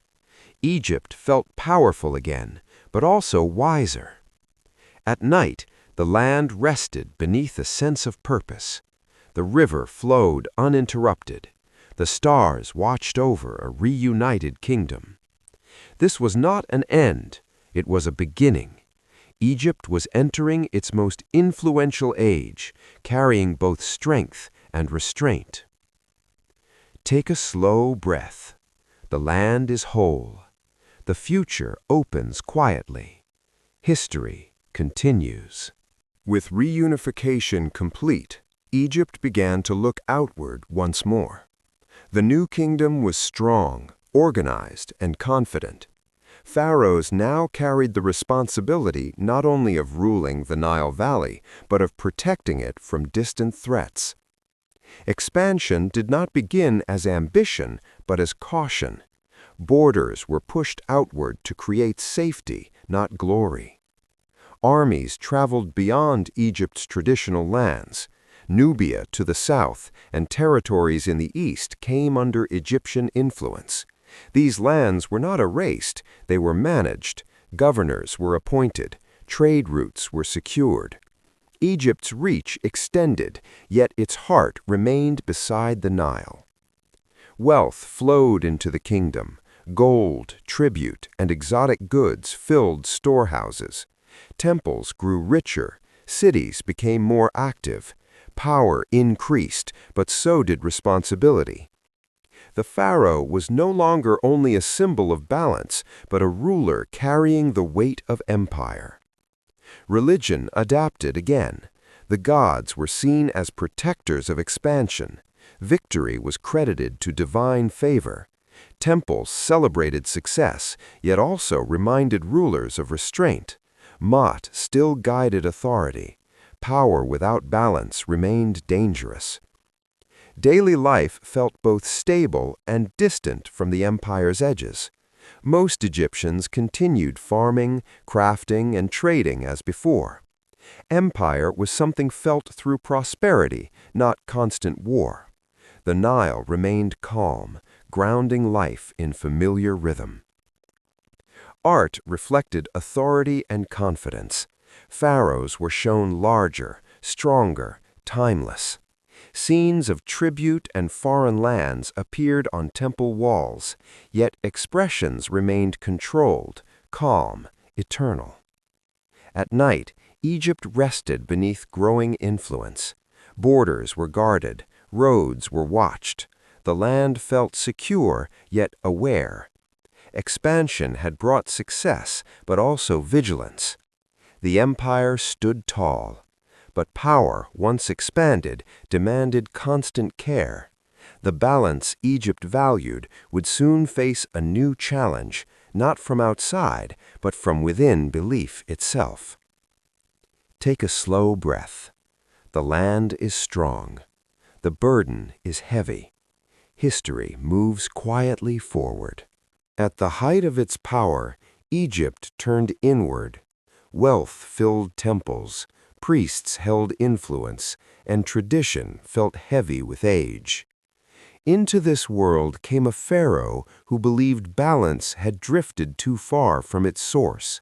Egypt felt powerful again, but also wiser. At night, the land rested beneath a sense of purpose. The river flowed uninterrupted. The stars watched over a reunited kingdom. This was not an end, it was a beginning. Egypt was entering its most influential age, carrying both strength and restraint. Take a slow breath. The land is whole. The future opens quietly. History continues. With reunification complete, Egypt began to look outward once more. The new kingdom was strong, organized, and confident. Pharaohs now carried the responsibility not only of ruling the Nile Valley, but of protecting it from distant threats. Expansion did not begin as ambition, but as caution. Borders were pushed outward to create safety, not glory. Armies traveled beyond Egypt's traditional lands. Nubia to the south and territories in the east came under Egyptian influence. These lands were not erased, they were managed. Governors were appointed. Trade routes were secured. Egypt's reach extended, yet its heart remained beside the Nile. Wealth flowed into the kingdom. Gold, tribute, and exotic goods filled storehouses. Temples grew richer. Cities became more active. Power increased, but so did responsibility. The pharaoh was no longer only a symbol of balance, but a ruler carrying the weight of empire. Religion adapted again. The gods were seen as protectors of expansion. Victory was credited to divine favor. Temples celebrated success, yet also reminded rulers of restraint. Maat still guided authority. Power without balance remained dangerous. Daily life felt both stable and distant from the empire's edges. Most Egyptians continued farming, crafting, and trading as before. Empire was something felt through prosperity, not constant war. The Nile remained calm, grounding life in familiar rhythm. Art reflected authority and confidence. Pharaohs were shown larger, stronger, timeless. Scenes of tribute and foreign lands appeared on temple walls, yet expressions remained controlled, calm, eternal. At night, Egypt rested beneath growing influence. Borders were guarded, roads were watched. The land felt secure, yet aware. Expansion had brought success, but also vigilance. The empire stood tall. But power, once expanded, demanded constant care. The balance Egypt valued would soon face a new challenge, not from outside, but from within belief itself. Take a slow breath. The land is strong. The burden is heavy. History moves quietly forward. At the height of its power, Egypt turned inward. Wealth filled temples, priests held influence, and tradition felt heavy with age. Into this world came a pharaoh who believed balance had drifted too far from its source.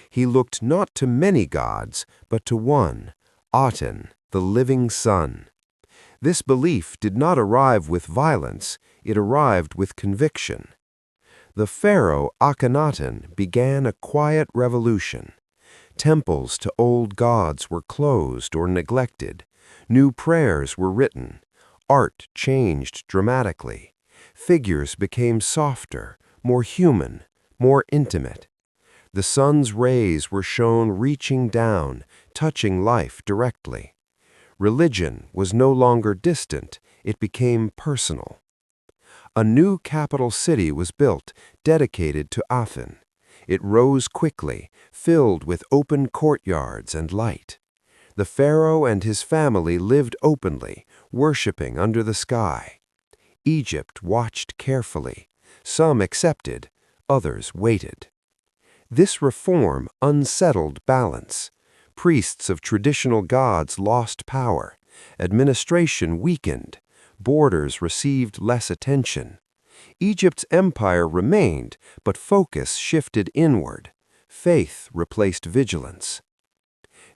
He looked not to many gods, but to one, Aten, the living sun. This belief did not arrive with violence, it arrived with conviction. The pharaoh Akhenaten began a quiet revolution. Temples to old gods were closed or neglected. New prayers were written. Art changed dramatically. Figures became softer, more human, more intimate. The sun's rays were shown reaching down, touching life directly. Religion was no longer distant, it became personal. A new capital city was built, dedicated to Aten. It rose quickly, filled with open courtyards and light. The pharaoh and his family lived openly, worshiping under the sky. Egypt watched carefully. Some accepted, others waited. This reform unsettled balance. Priests of traditional gods lost power. Administration weakened. Borders received less attention. Egypt's empire remained, but focus shifted inward. Faith replaced vigilance.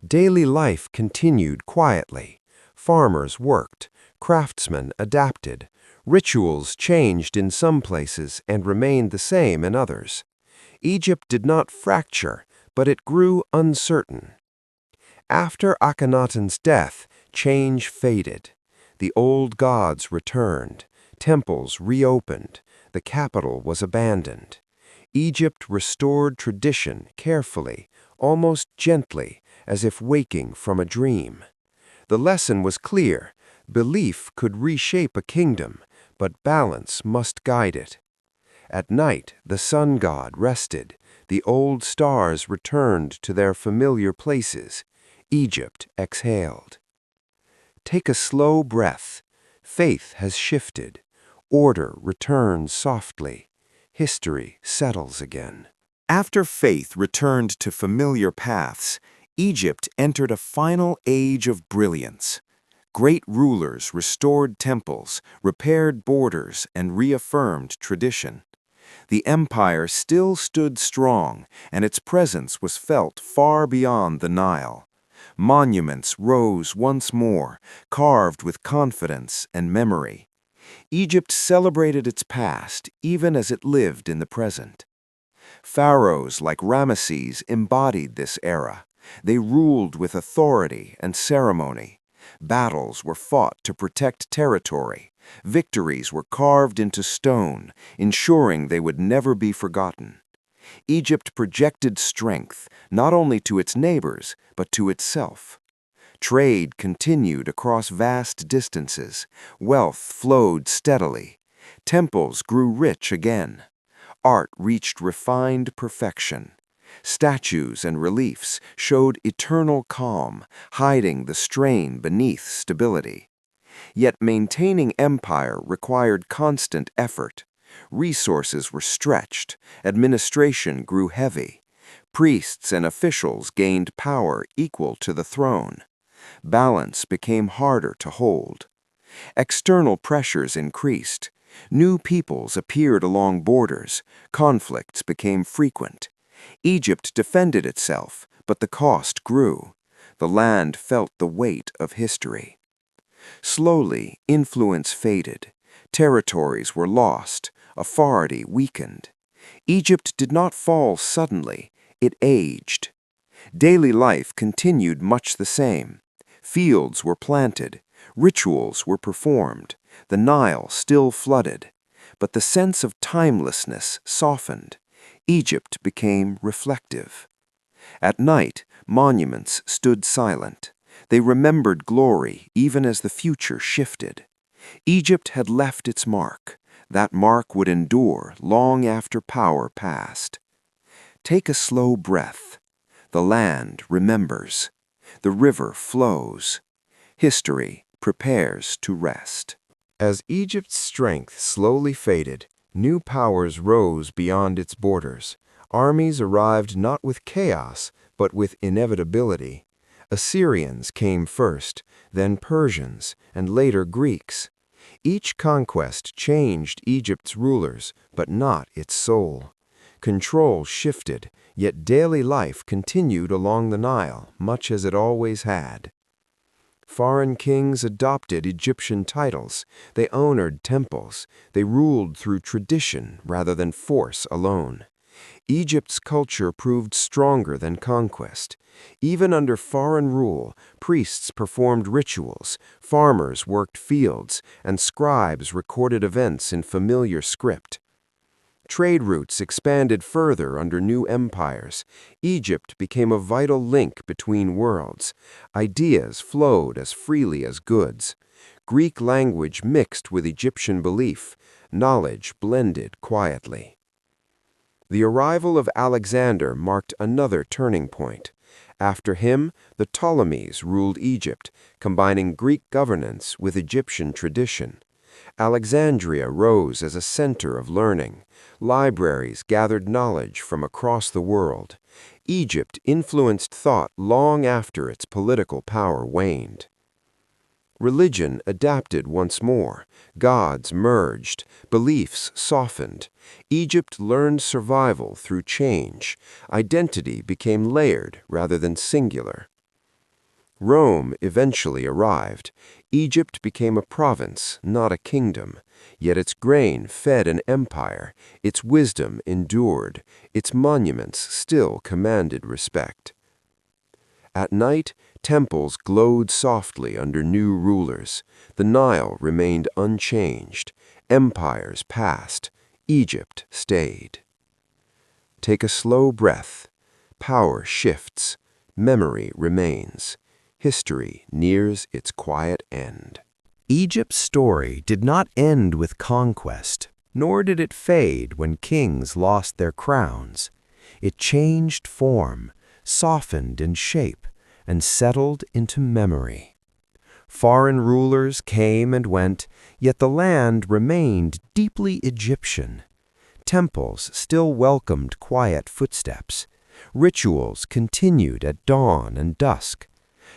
Daily life continued quietly. Farmers worked, craftsmen adapted. Rituals changed in some places and remained the same in others. Egypt did not fracture, but it grew uncertain. After Akhenaten's death, change faded. The old gods returned. Temples reopened. The capital was abandoned. Egypt restored tradition carefully, almost gently, as if waking from a dream. The lesson was clear. Belief could reshape a kingdom, but balance must guide it. At night, the sun god rested. The old stars returned to their familiar places. Egypt exhaled. Take a slow breath. Faith has shifted. Order returns softly. History settles again. After faith returned to familiar paths, Egypt entered a final age of brilliance. Great rulers restored temples, repaired borders, and reaffirmed tradition. The empire still stood strong, and its presence was felt far beyond the Nile. Monuments rose once more, carved with confidence and memory. Egypt celebrated its past even as it lived in the present. Pharaohs like Ramesses embodied this era. They ruled with authority and ceremony. Battles were fought to protect territory. Victories were carved into stone, ensuring they would never be forgotten. Egypt projected strength not only to its neighbors, but to itself. Trade continued across vast distances. Wealth flowed steadily. Temples grew rich again. Art reached refined perfection. Statues and reliefs showed eternal calm, hiding the strain beneath stability. Yet maintaining empire required constant effort. Resources were stretched. Administration grew heavy. Priests and officials gained power equal to the throne. Balance became harder to hold. External pressures increased. New peoples appeared along borders. Conflicts became frequent. Egypt defended itself, but the cost grew. The land felt the weight of history. Slowly, influence faded. Territories were lost. Authority weakened. Egypt did not fall suddenly. It aged. Daily life continued much the same. Fields were planted, rituals were performed, the Nile still flooded. But the sense of timelessness softened. Egypt became reflective. At night, monuments stood silent. They remembered glory even as the future shifted. Egypt had left its mark. That mark would endure long after power passed. Take a slow breath. The land remembers. The river flows. History prepares to rest. As Egypt's strength slowly faded, new powers rose beyond its borders. Armies arrived not with chaos, but with inevitability. Assyrians came first, then Persians, and later Greeks. Each conquest changed Egypt's rulers, but not its soul. Control shifted, yet daily life continued along the Nile, much as it always had. Foreign kings adopted Egyptian titles. They honored temples. They ruled through tradition rather than force alone. Egypt's culture proved stronger than conquest. Even under foreign rule, priests performed rituals, farmers worked fields, and scribes recorded events in familiar script. Trade routes expanded further under new empires. Egypt became a vital link between worlds. Ideas flowed as freely as goods. Greek language mixed with Egyptian belief. Knowledge blended quietly. The arrival of Alexander marked another turning point. After him, the Ptolemies ruled Egypt, combining Greek governance with Egyptian tradition. Alexandria rose as a center of learning. Libraries gathered knowledge from across the world. Egypt influenced thought long after its political power waned. Religion adapted once more. Gods merged. Beliefs softened. Egypt learned survival through change. Identity became layered rather than singular. Rome eventually arrived. Egypt became a province, not a kingdom. Yet its grain fed an empire. Its wisdom endured. Its monuments still commanded respect. At night, temples glowed softly under new rulers. The Nile remained unchanged. Empires passed. Egypt stayed. Take a slow breath. Power shifts. Memory remains. History nears its quiet end. Egypt's story did not end with conquest, nor did it fade when kings lost their crowns. It changed form, softened in shape, and settled into memory. Foreign rulers came and went, yet the land remained deeply Egyptian. Temples still welcomed quiet footsteps. Rituals continued at dawn and dusk.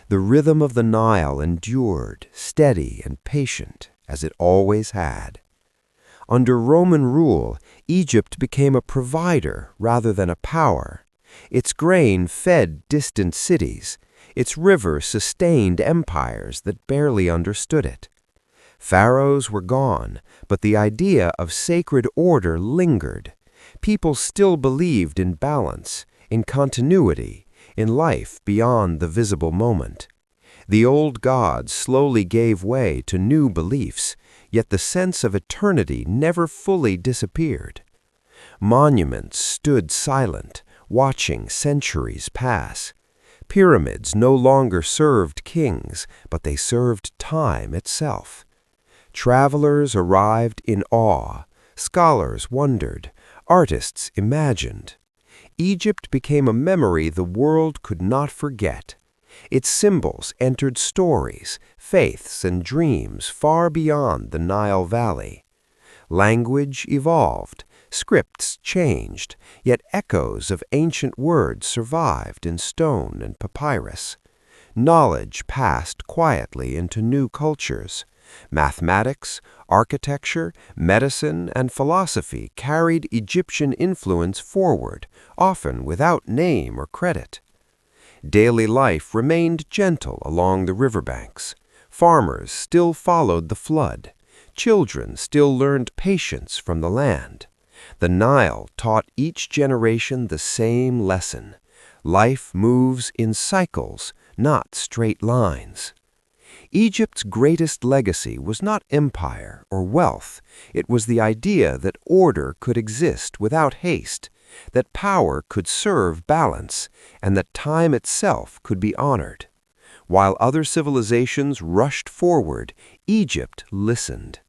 The rhythm of the Nile endured, steady and patient, as it always had. Under Roman rule, Egypt became a provider rather than a power. Its grain fed distant cities. Its river sustained empires that barely understood it. Pharaohs were gone, but the idea of sacred order lingered. People still believed in balance, in continuity, in life beyond the visible moment. The old gods slowly gave way to new beliefs, yet the sense of eternity never fully disappeared. Monuments stood silent, watching centuries pass. Pyramids no longer served kings, but they served time itself. Travelers arrived in awe. Scholars wondered. Artists imagined. Egypt became a memory the world could not forget. Its symbols entered stories, faiths, and dreams far beyond the Nile Valley. Language evolved, scripts changed, yet echoes of ancient words survived in stone and papyrus. Knowledge passed quietly into new cultures. Mathematics, architecture, medicine, and philosophy carried Egyptian influence forward, often without name or credit. Daily life remained gentle along the riverbanks. Farmers still followed the flood. Children still learned patience from the land. The Nile taught each generation the same lesson. Life moves in cycles, not straight lines. Egypt's greatest legacy was not empire or wealth. It was the idea that order could exist without haste, that power could serve balance, and that time itself could be honored. While other civilizations rushed forward, Egypt listened.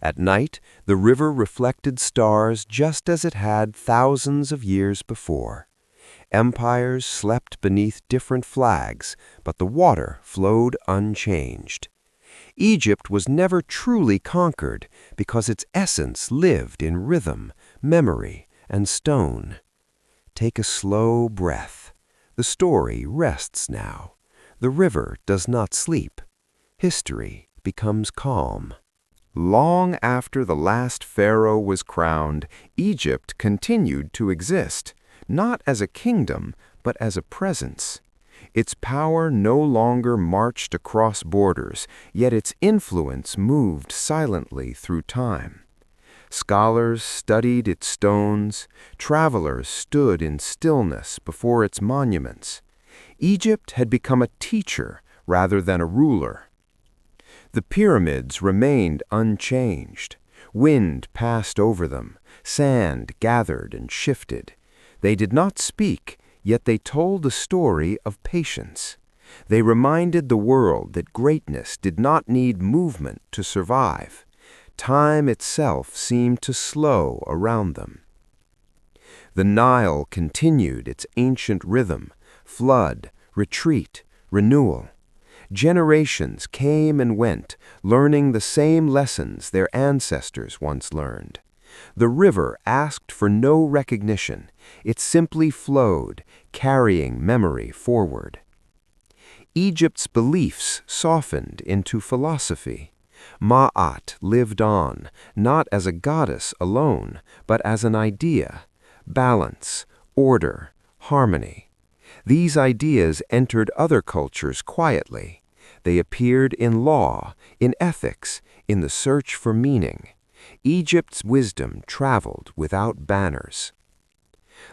At night, the river reflected stars just as it had thousands of years before. Empires slept beneath different flags, but the water flowed unchanged. Egypt was never truly conquered because its essence lived in rhythm, memory, and stone. Take a slow breath. The story rests now. The river does not sleep. History becomes calm. Long after the last pharaoh was crowned, Egypt continued to exist, not as a kingdom, but as a presence. Its power no longer marched across borders, yet its influence moved silently through time. Scholars studied its stones, travelers stood in stillness before its monuments. Egypt had become a teacher rather than a ruler. The pyramids remained unchanged. Wind passed over them, sand gathered and shifted. They did not speak, yet they told a story of patience. They reminded the world that greatness did not need movement to survive. Time itself seemed to slow around them. The Nile continued its ancient rhythm: flood, retreat, renewal. Generations came and went, learning the same lessons their ancestors once learned. The river asked for no recognition. It simply flowed, carrying memory forward. Egypt's beliefs softened into philosophy. Ma'at lived on, not as a goddess alone, but as an idea: balance, order, harmony. These ideas entered other cultures quietly. They appeared in law, in ethics, in the search for meaning. Egypt's wisdom traveled without banners.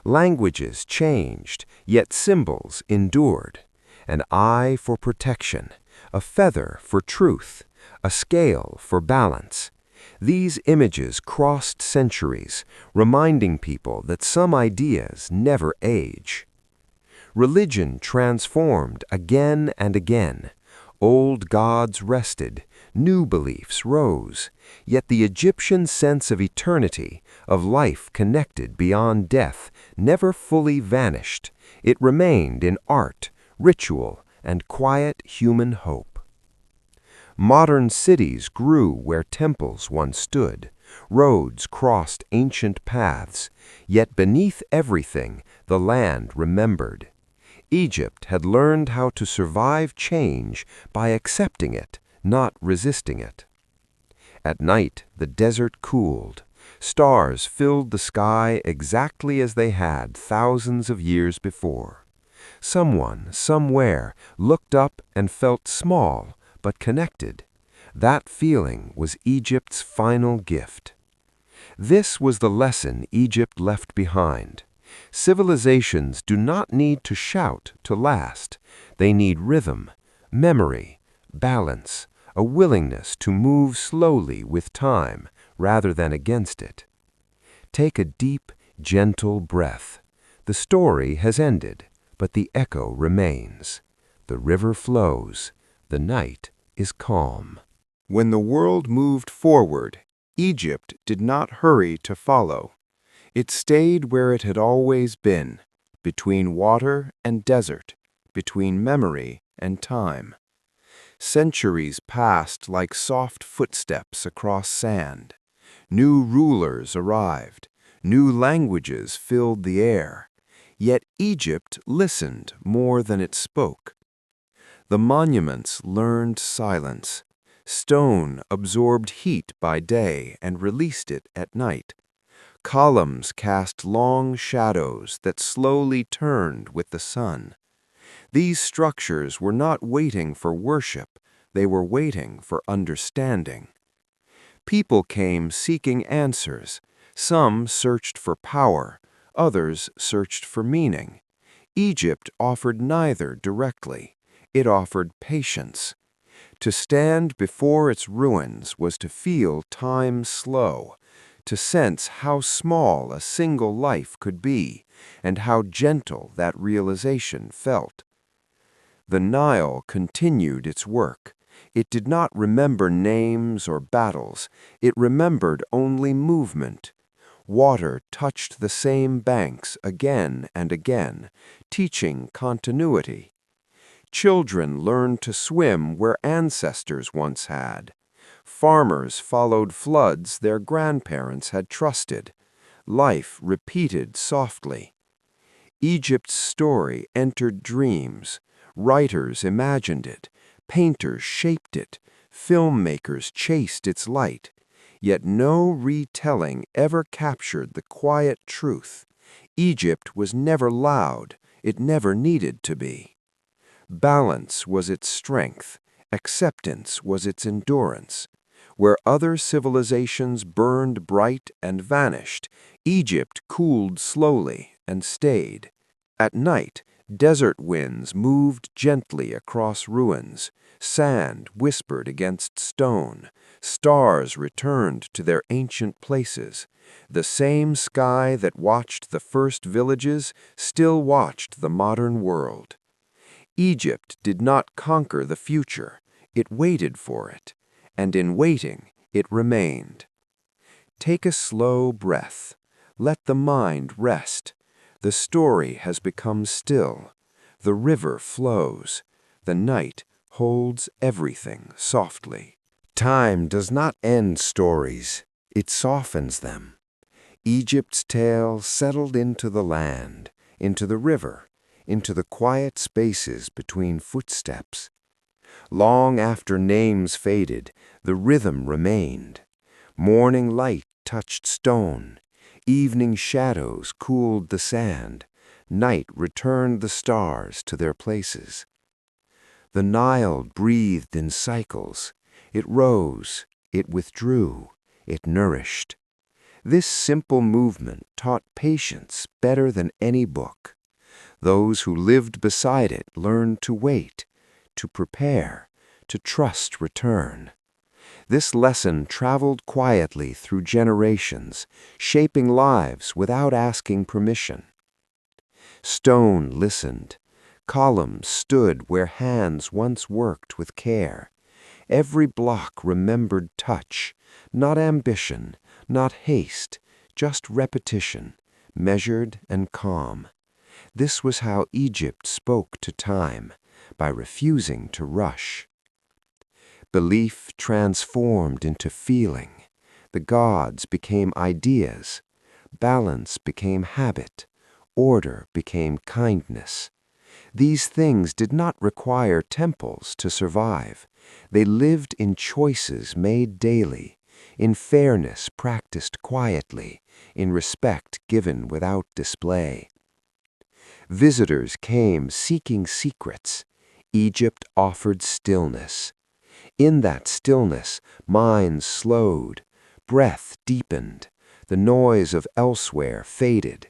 Languages changed, yet symbols endured. An eye for protection, a feather for truth, a scale for balance. These images crossed centuries, reminding people that some ideas never age. Religion transformed again and again. Old gods rested, new beliefs rose, yet the Egyptian sense of eternity, of life connected beyond death, never fully vanished. It remained in art, ritual, and quiet human hope. Modern cities grew where temples once stood. Roads crossed ancient paths, yet beneath everything, the land remembered. Egypt had learned how to survive change by accepting it, not resisting it. At night, the desert cooled. Stars filled the sky exactly as they had thousands of years before. Someone, somewhere, looked up and felt small, but connected. That feeling was Egypt's final gift. This was the lesson Egypt left behind. Civilizations do not need to shout to last. They need rhythm, memory, balance, a willingness to move slowly with time rather than against it. Take a deep, gentle breath. The story has ended, but the echo remains. The river flows. The night is calm. When the world moved forward, Egypt did not hurry to follow. It stayed where it had always been, between water and desert, between memory and time. Centuries passed like soft footsteps across sand. New rulers arrived. New languages filled the air. Yet Egypt listened more than it spoke. The monuments learned silence. Stone absorbed heat by day and released it at night. Columns cast long shadows that slowly turned with the sun. These structures were not waiting for worship, they were waiting for understanding. People came seeking answers. Some searched for power, others searched for meaning. Egypt offered neither directly. It offered patience. To stand before its ruins was to feel time slow, to sense how small a single life could be, and how gentle that realization felt. The Nile continued its work. It did not remember names or battles. It remembered only movement. Water touched the same banks again and again, teaching continuity. Children learned to swim where ancestors once had. Farmers followed floods their grandparents had trusted. Life repeated softly. Egypt's story entered dreams. Writers imagined it. Painters shaped it. Filmmakers chased its light. Yet no retelling ever captured the quiet truth. Egypt was never loud. It never needed to be. Balance was its strength. Acceptance was its endurance. Where other civilizations burned bright and vanished, Egypt cooled slowly and stayed. At night, desert winds moved gently across ruins. Sand whispered against stone. Stars returned to their ancient places. The same sky that watched the first villages still watched the modern world. Egypt did not conquer the future. It waited for it. And in waiting, it remained. Take a slow breath. Let the mind rest. The story has become still. The river flows. The night holds everything softly. Time does not end stories. It softens them. Egypt's tale settled into the land, into the river, into the quiet spaces between footsteps. Long after names faded, the rhythm remained. Morning light touched stone. Evening shadows cooled the sand. Night returned the stars to their places. The Nile breathed in cycles. It rose, it withdrew, it nourished. This simple movement taught patience better than any book. Those who lived beside it learned to wait, to prepare, to trust return. This lesson traveled quietly through generations, shaping lives without asking permission. Stone listened. Columns stood where hands once worked with care. Every block remembered touch, not ambition, not haste, just repetition, measured and calm. This was how Egypt spoke to time, by refusing to rush. Belief transformed into feeling. The gods became ideas. Balance became habit. Order became kindness. These things did not require temples to survive. They lived in choices made daily, in fairness practiced quietly, in respect given without display. Visitors came seeking secrets. Egypt offered stillness. In that stillness, minds slowed, breath deepened, the noise of elsewhere faded.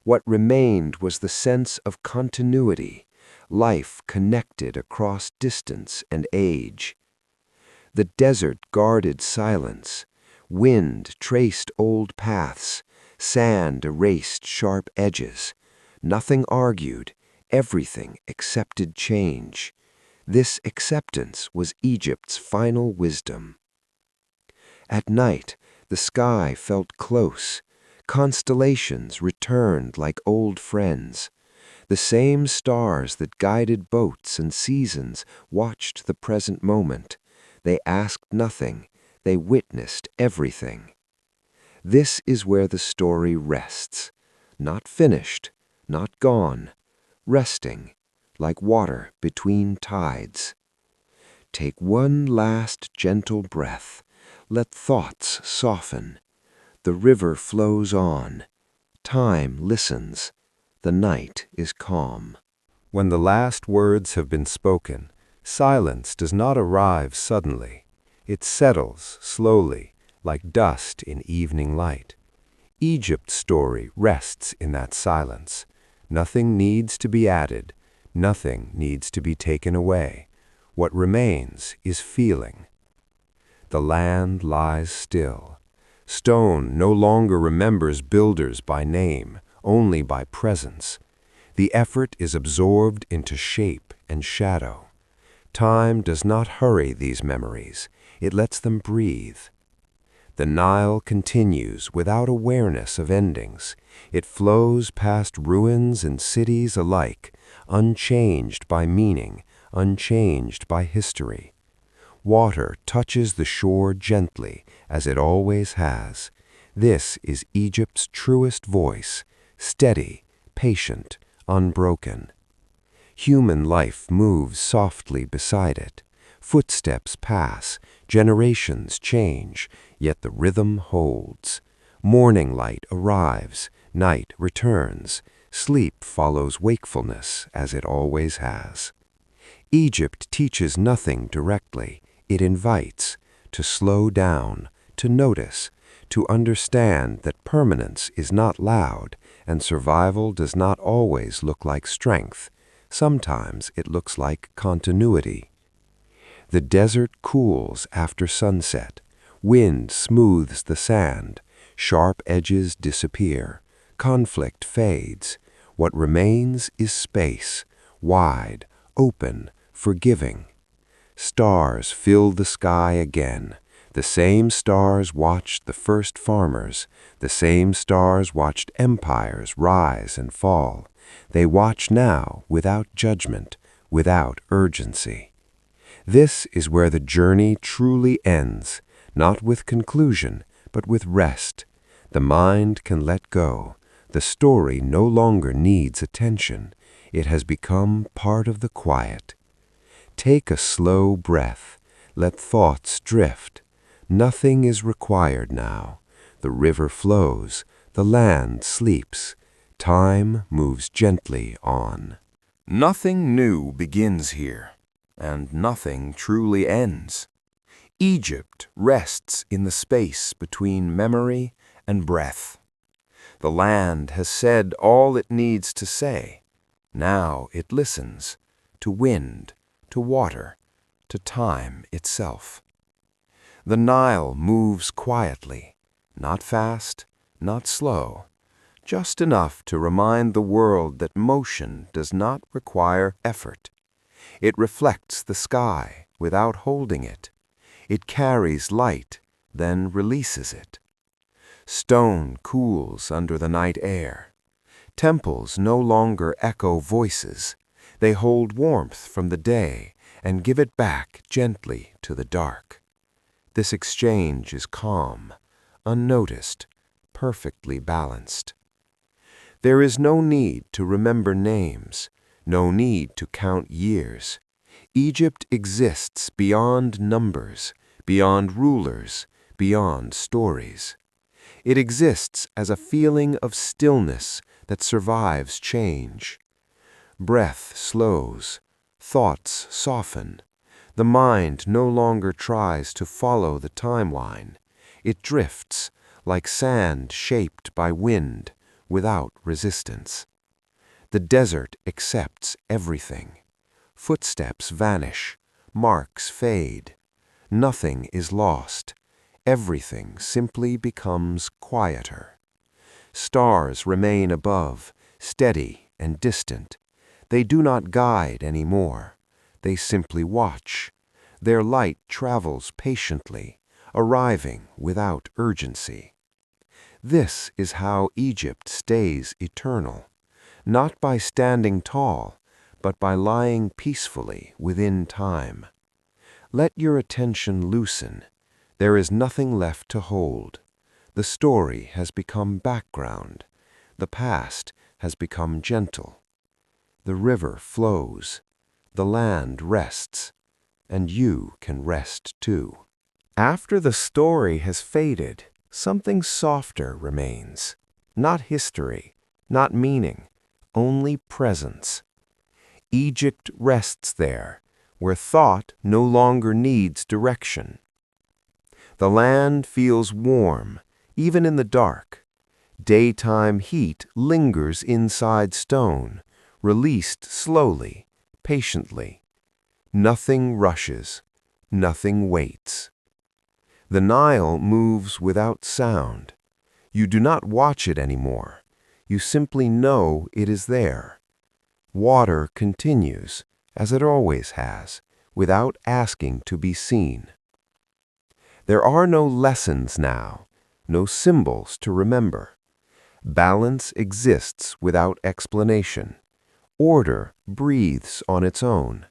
What remained was the sense of continuity, life connected across distance and age. The desert guarded silence. Wind traced old paths. Sand erased sharp edges. Nothing argued. Everything accepted change. This acceptance was Egypt's final wisdom. At night, the sky felt close. Constellations returned like old friends. The same stars that guided boats and seasons watched the present moment. They asked nothing. They witnessed everything. This is where the story rests. Not finished, not gone. Resting, like water between tides. Take one last gentle breath. Let thoughts soften. The river flows on. Time listens. The night is calm. When the last words have been spoken, silence does not arrive suddenly. It settles slowly, like dust in evening light. Egypt's story rests in that silence. Nothing needs to be added. Nothing needs to be taken away. What remains is feeling. The land lies still. Stone no longer remembers builders by name, only by presence. The effort is absorbed into shape and shadow. Time does not hurry these memories. It lets them breathe. The Nile continues without awareness of endings. It flows past ruins and cities alike, unchanged by meaning, unchanged by history. Water touches the shore gently, as it always has. This is Egypt's truest voice, steady, patient, unbroken. Human life moves softly beside it. Footsteps pass, generations change, yet the rhythm holds. Morning light arrives, night returns. Sleep follows wakefulness, as it always has. Egypt teaches nothing directly. It invites to slow down, to notice, to understand that permanence is not loud, and survival does not always look like strength. Sometimes it looks like continuity. The desert cools after sunset. Wind smooths the sand. Sharp edges disappear. Conflict fades. What remains is space, wide, open, forgiving. Stars fill the sky again. The same stars watched the first farmers. The same stars watched empires rise and fall. They watch now without judgment, without urgency. This is where the journey truly ends, not with conclusion, but with rest. The mind can let go. The story no longer needs attention. It has become part of the quiet. Take a slow breath. Let thoughts drift. Nothing is required now. The river flows. The land sleeps. Time moves gently on. Nothing new begins here, and nothing truly ends. Egypt rests in the space between memory and breath. The land has said all it needs to say. Now it listens to wind, to water, to time itself. The Nile moves quietly, not fast, not slow, just enough to remind the world that motion does not require effort. It reflects the sky without holding it. It carries light, then releases it. Stone cools under the night air. Temples no longer echo voices. They hold warmth from the day and give it back gently to the dark. This exchange is calm, unnoticed, perfectly balanced. There is no need to remember names, no need to count years. Egypt exists beyond numbers, beyond rulers, beyond stories. It exists as a feeling of stillness that survives change. Breath slows, thoughts soften. The mind no longer tries to follow the timeline. It drifts, like sand shaped by wind, without resistance. The desert accepts everything. Footsteps vanish, marks fade. Nothing is lost. Everything simply becomes quieter. Stars remain above, steady and distant. They do not guide anymore. They simply watch. Their light travels patiently, arriving without urgency. This is how Egypt stays eternal, not by standing tall, but by lying peacefully within time. Let your attention loosen. There is nothing left to hold. The story has become background. The past has become gentle. The river flows. The land rests. And you can rest too. After the story has faded, something softer remains. Not history, not meaning, only presence. Egypt rests there, where thought no longer needs direction. The land feels warm, even in the dark. Daytime heat lingers inside stone, released slowly, patiently. Nothing rushes, nothing waits. The Nile moves without sound. You do not watch it anymore. You simply know it is there. Water continues, as it always has, without asking to be seen. There are no lessons now, no symbols to remember. Balance exists without explanation. Order breathes on its own.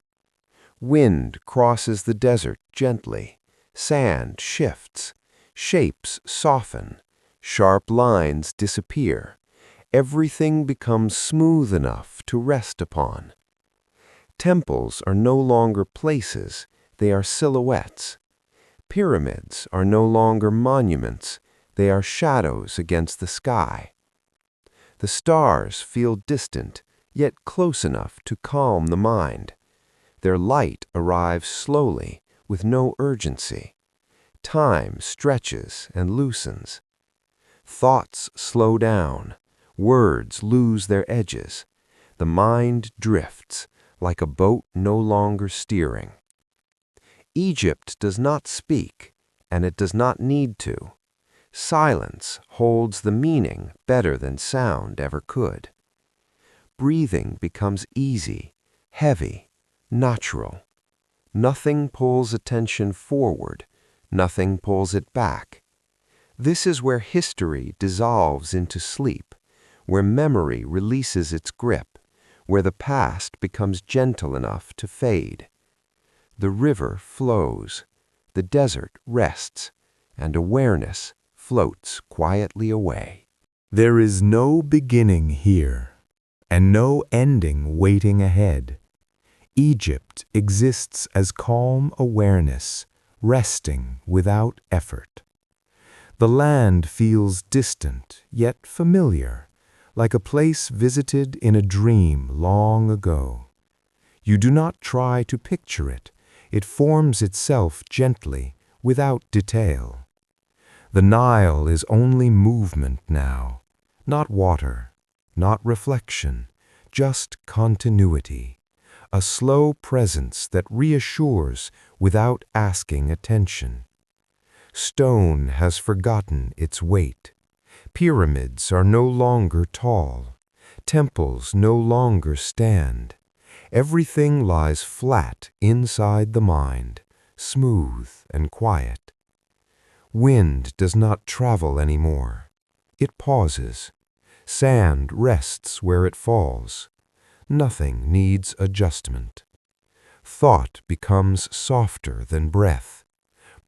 Wind crosses the desert gently. Sand shifts. Shapes soften. Sharp lines disappear. Everything becomes smooth enough to rest upon. Temples are no longer places, they are silhouettes. Pyramids are no longer monuments, they are shadows against the sky. The stars feel distant, yet close enough to calm the mind. Their light arrives slowly, with no urgency. Time stretches and loosens. Thoughts slow down. Words lose their edges. The mind drifts, like a boat no longer steering. Egypt does not speak, and it does not need to. Silence holds the meaning better than sound ever could. Breathing becomes easy, heavy, natural. Nothing pulls attention forward, nothing pulls it back. This is where history dissolves into sleep, where memory releases its grip, where the past becomes gentle enough to fade. The river flows, the desert rests, and awareness floats quietly away. There is no beginning here, and no ending waiting ahead. Egypt exists as calm awareness, resting without effort. The land feels distant, yet familiar, like a place visited in a dream long ago. You do not try to picture it. It forms itself gently, without detail. The Nile is only movement now, not water, not reflection, just continuity, a slow presence that reassures without asking attention. Stone has forgotten its weight. Pyramids are no longer tall. Temples no longer stand. Everything lies flat inside the mind, smooth and quiet. Wind does not travel anymore. It pauses. Sand rests where it falls. Nothing needs adjustment. Thought becomes softer than breath.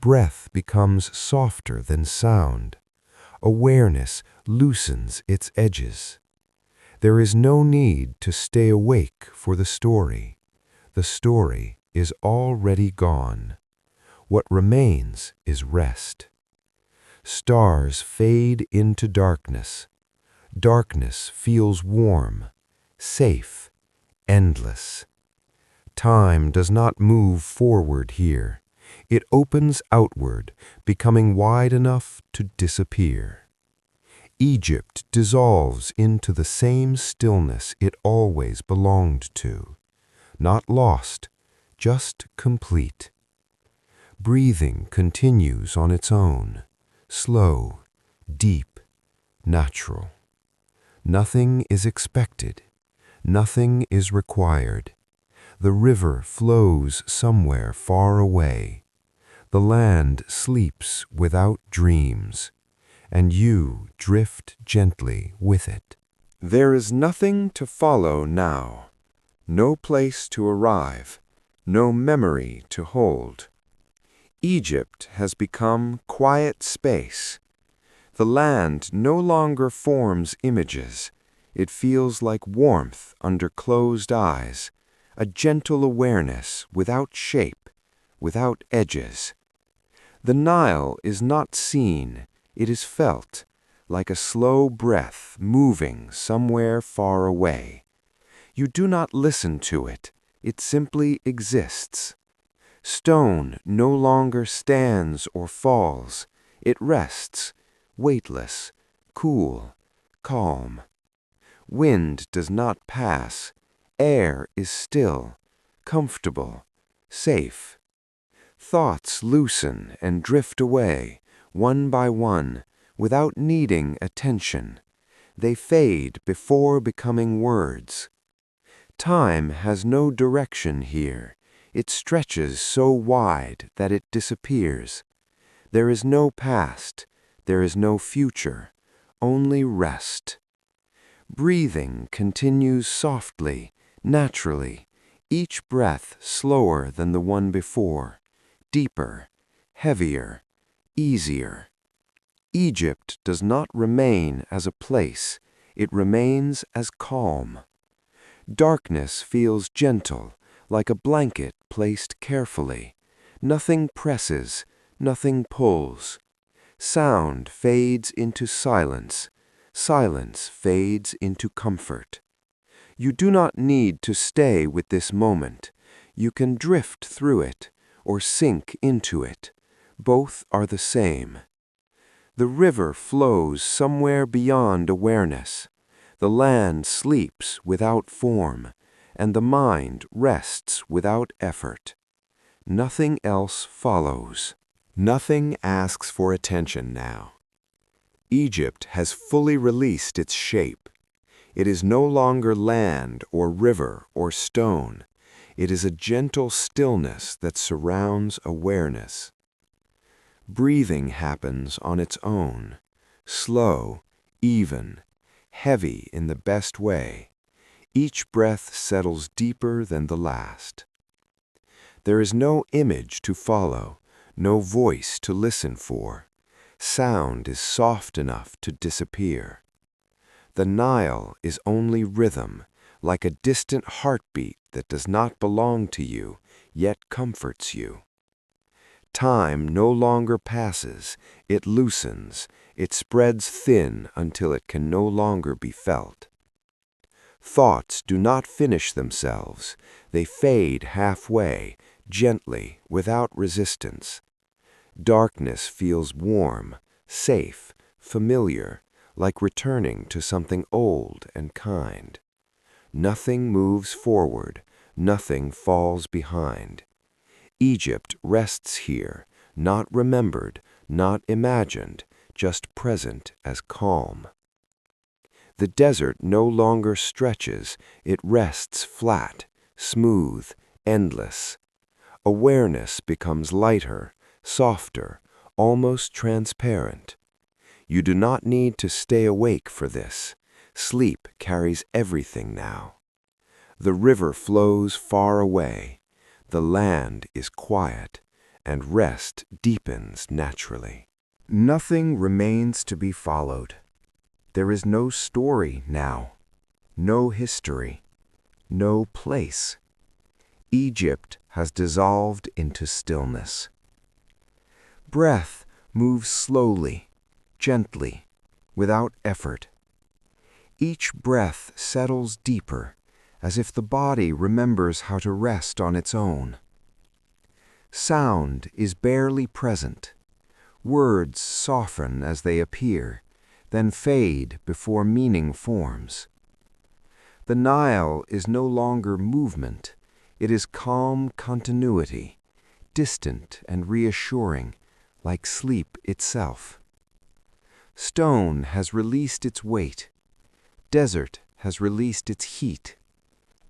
Breath becomes softer than sound. Awareness loosens its edges. There is no need to stay awake for the story. The story is already gone. What remains is rest. Stars fade into darkness. Darkness feels warm, safe, endless. Time does not move forward here. It opens outward, becoming wide enough to disappear. Egypt dissolves into the same stillness it always belonged to. Not lost, just complete. Breathing continues on its own, slow, deep, natural. Nothing is expected. Nothing is required. The river flows somewhere far away. The land sleeps without dreams, and you drift gently with it. There is nothing to follow now, no place to arrive, no memory to hold. Egypt has become quiet space. The land no longer forms images. It feels like warmth under closed eyes, a gentle awareness without shape, without edges. The Nile is not seen, it is felt, like a slow breath moving somewhere far away. You do not listen to it, it simply exists. Stone no longer stands or falls, it rests, weightless, cool, calm. Wind does not pass. Air is still, comfortable, safe. Thoughts loosen and drift away, one by one, without needing attention. They fade before becoming words. Time has no direction here. It stretches so wide that it disappears. There is no past, there is no future, only rest. Breathing continues softly, naturally, each breath slower than the one before, deeper, heavier, easier. Egypt does not remain as a place, it remains as calm. Darkness feels gentle, like a blanket placed carefully. Nothing presses, nothing pulls. Sound fades into silence. Silence fades into comfort. You do not need to stay with this moment. You can drift through it or sink into it. Both are the same. The river flows somewhere beyond awareness. The land sleeps without form, and the mind rests without effort. Nothing else follows. Nothing asks for attention now. Egypt has fully released its shape. It is no longer land or river or stone. It is a gentle stillness that surrounds awareness. Breathing happens on its own, slow, even, heavy in the best way. Each breath settles deeper than the last. There is no image to follow, no voice to listen for. Sound is soft enough to disappear. The Nile is only rhythm, like a distant heartbeat that does not belong to you, yet comforts you. Time no longer passes, it loosens, it spreads thin until it can no longer be felt. Thoughts do not finish themselves, they fade halfway, gently, without resistance. Darkness feels warm, safe, familiar, like returning to something old and kind. Nothing moves forward, nothing falls behind. Egypt rests here, not remembered, not imagined, just present as calm. The desert no longer stretches, it rests flat, smooth, endless. Awareness becomes lighter, softer, almost transparent. You do not need to stay awake for this. Sleep carries everything now. The river flows far away. The land is quiet, and rest deepens naturally. Nothing remains to be followed. There is no story now, no history, no place. Egypt has dissolved into stillness. Breath moves slowly, gently, without effort. Each breath settles deeper, as if the body remembers how to rest on its own. Sound is barely present. Words soften as they appear, then fade before meaning forms. The Nile is no longer movement. It is calm continuity, distant and reassuring, like sleep itself. Stone has released its weight. Desert has released its heat.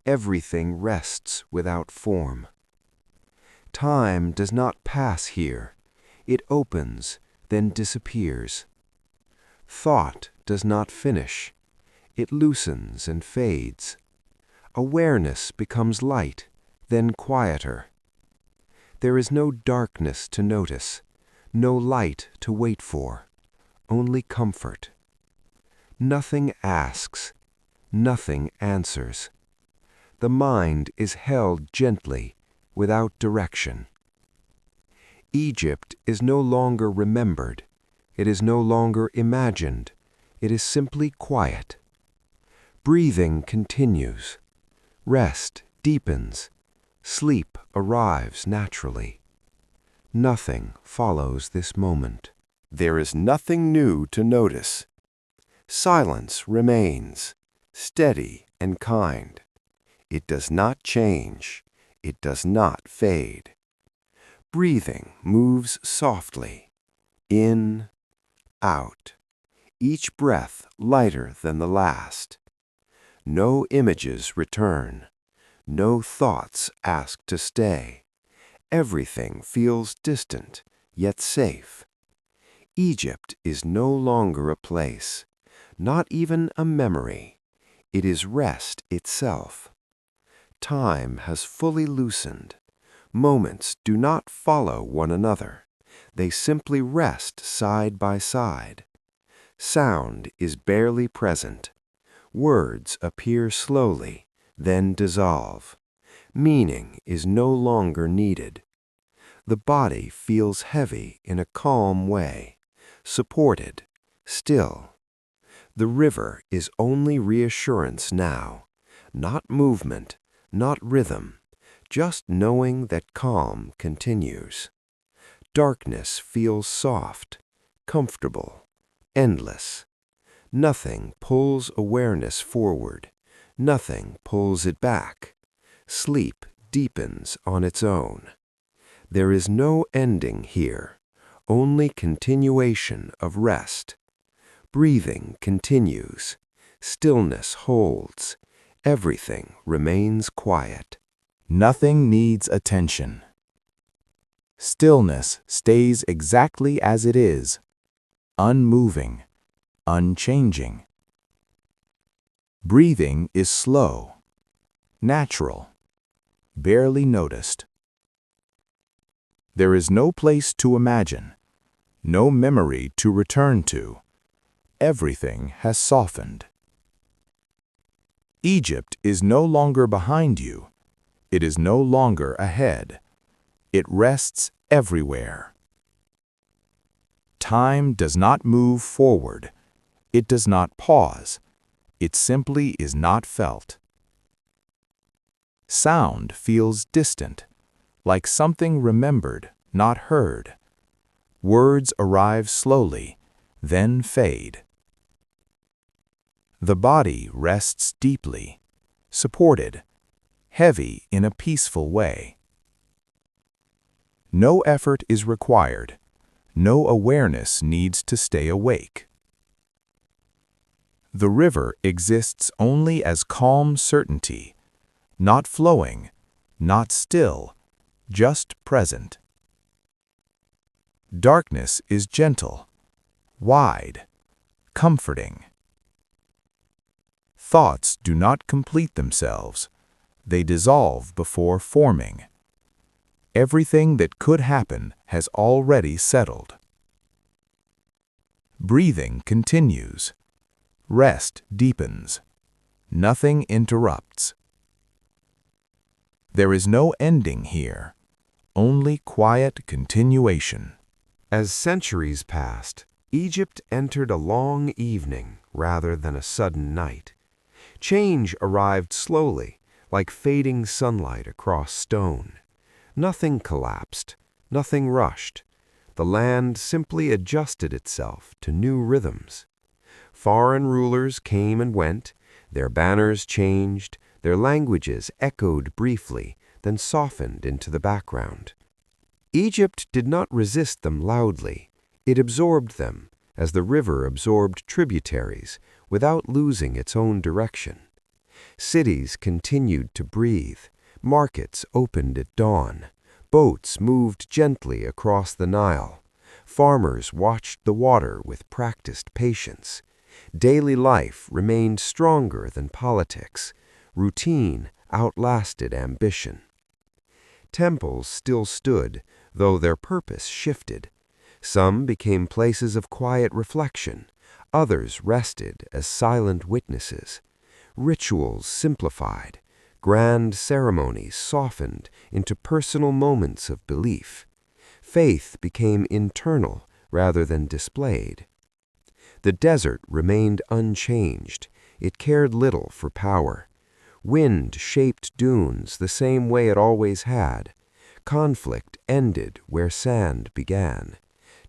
Everything rests without form. Time does not pass here. It opens, then disappears. Thought does not finish. It loosens and fades. Awareness becomes light, then quieter. There is no darkness to notice, no light to wait for, only comfort. Nothing asks, nothing answers. The mind is held gently, without direction. Egypt is no longer remembered. It is no longer imagined. It is simply quiet. Breathing continues. Rest deepens. Sleep arrives naturally. Nothing follows this moment. There is nothing new to notice. Silence remains, steady and kind. It does not change. It does not fade. Breathing moves softly, in, out, each breath lighter than the last. No images return. No thoughts ask to stay. Everything feels distant, yet safe. Egypt is no longer a place, not even a memory. It is rest itself. Time has fully loosened. Moments do not follow one another. They simply rest side by side. Sound is barely present. Words appear slowly, then dissolve. Meaning is no longer needed. The body feels heavy in a calm way, supported, still. The river is only reassurance now, not movement, not rhythm, just knowing that calm continues. Darkness feels soft, comfortable, endless. Nothing pulls awareness forward. Nothing pulls it back. Sleep deepens on its own. There is no ending here, only continuation of rest. Breathing continues. Stillness holds. Everything remains quiet. Nothing needs attention. Stillness stays exactly as it is, unmoving, unchanging. Breathing is slow, natural, barely noticed. There is no place to imagine, no memory to return to. Everything has softened. Egypt is no longer behind you. It is no longer ahead. It rests everywhere. Time does not move forward. It does not pause. It simply is not felt. Sound feels distant, like something remembered, not heard. Words arrive slowly, then fade. The body rests deeply, supported, heavy in a peaceful way. No effort is required. No awareness needs to stay awake. The river exists only as calm certainty, not flowing, not still, just present. Darkness is gentle, wide, comforting. Thoughts do not complete themselves. They dissolve before forming. Everything that could happen has already settled. Breathing continues. Rest deepens. Nothing interrupts. There is no ending here, only quiet continuation. As centuries passed, Egypt entered a long evening rather than a sudden night. Change arrived slowly, like fading sunlight across stone. Nothing collapsed, nothing rushed. The land simply adjusted itself to new rhythms. Foreign rulers came and went, their banners changed, their languages echoed briefly, then softened into the background. Egypt did not resist them loudly. It absorbed them, as the river absorbed tributaries, without losing its own direction. Cities continued to breathe. Markets opened at dawn. Boats moved gently across the Nile. Farmers watched the water with practiced patience. Daily life remained stronger than politics. Routine outlasted ambition. Temples still stood, though their purpose shifted. Some became places of quiet reflection. Others rested as silent witnesses. Rituals simplified. Grand ceremonies softened into personal moments of belief. Faith became internal rather than displayed. The desert remained unchanged. It cared little for power. Wind shaped dunes the same way it always had. Conflict ended where sand began.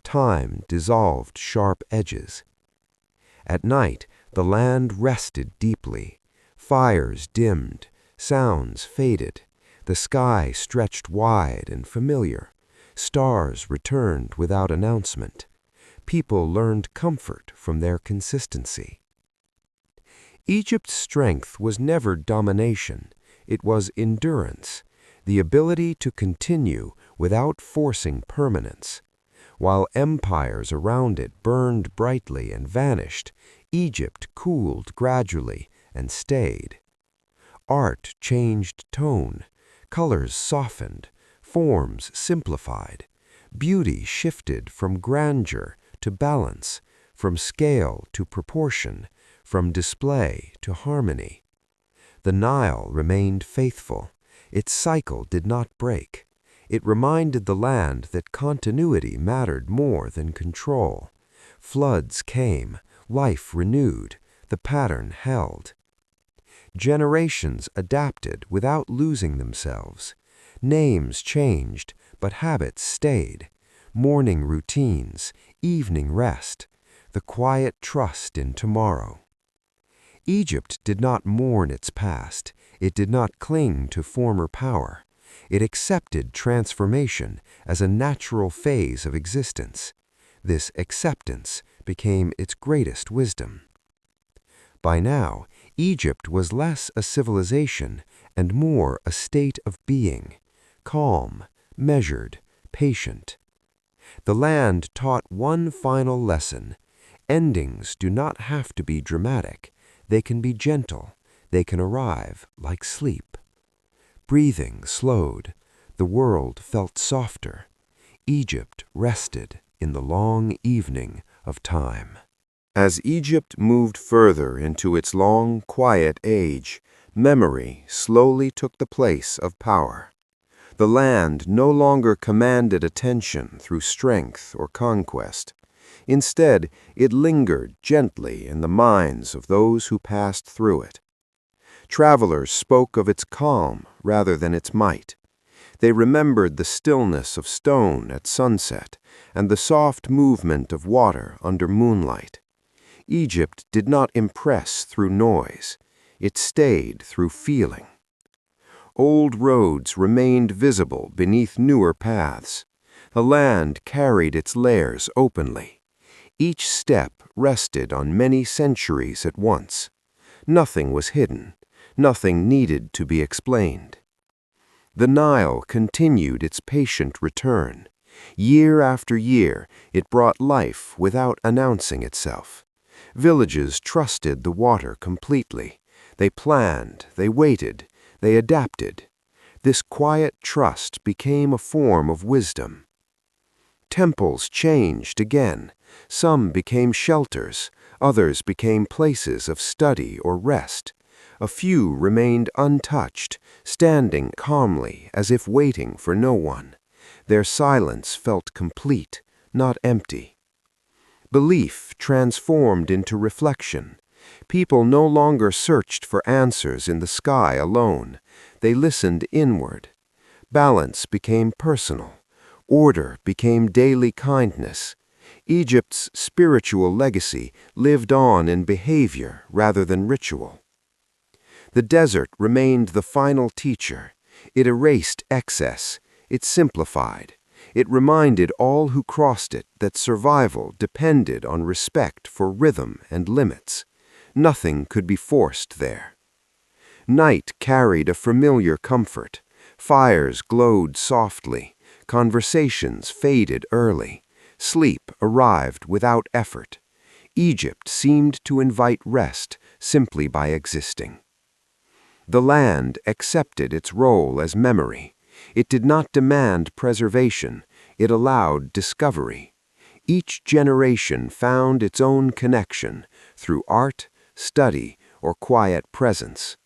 Time dissolved sharp edges. At night, the land rested deeply. Fires dimmed, sounds faded. The sky stretched wide and familiar. Stars returned without announcement. People learned comfort from their consistency. Egypt's strength was never domination. It was endurance, the ability to continue without forcing permanence. While empires around it burned brightly and vanished, Egypt cooled gradually and stayed. Art changed tone, colors softened, forms simplified. Beauty shifted from grandeur to balance, from scale to proportion, from display to harmony. The Nile remained faithful. Its cycle did not break. It reminded the land that continuity mattered more than control. Floods came, life renewed, the pattern held. Generations adapted without losing themselves. Names changed, but habits stayed. Morning routines, evening rest, the quiet trust in tomorrow. Egypt did not mourn its past. It did not cling to former power. It accepted transformation as a natural phase of existence. This acceptance became its greatest wisdom. By now, Egypt was less a civilization and more a state of being, calm, measured, patient. The land taught one final lesson. Endings do not have to be dramatic. They can be gentle. They can arrive like sleep. Breathing slowed. The world felt softer. Egypt rested in the long evening of time. As Egypt moved further into its long, quiet age, memory slowly took the place of power. The land no longer commanded attention through strength or conquest. Instead, it lingered gently in the minds of those who passed through it. Travelers spoke of its calm rather than its might. They remembered the stillness of stone at sunset and the soft movement of water under moonlight. Egypt did not impress through noise. It stayed through feeling. Old roads remained visible beneath newer paths. The land carried its layers openly. Each step rested on many centuries at once. Nothing was hidden. Nothing needed to be explained. The Nile continued its patient return. Year after year, it brought life without announcing itself. Villages trusted the water completely. They planned, they waited, they adapted. This quiet trust became a form of wisdom. Temples changed again. Some became shelters, others became places of study or rest. A few remained untouched, standing calmly as if waiting for no one. Their silence felt complete, not empty. Belief transformed into reflection. People no longer searched for answers in the sky alone. They listened inward. Balance became personal. Order became daily kindness. Egypt's spiritual legacy lived on in behavior rather than ritual. The desert remained the final teacher. It erased excess. It simplified. It reminded all who crossed it that survival depended on respect for rhythm and limits. Nothing could be forced there. Night carried a familiar comfort. Fires glowed softly. Conversations faded early. Sleep arrived without effort. Egypt seemed to invite rest simply by existing. The land accepted its role as memory. It did not demand preservation. It allowed discovery. Each generation found its own connection through art, study, or quiet presence.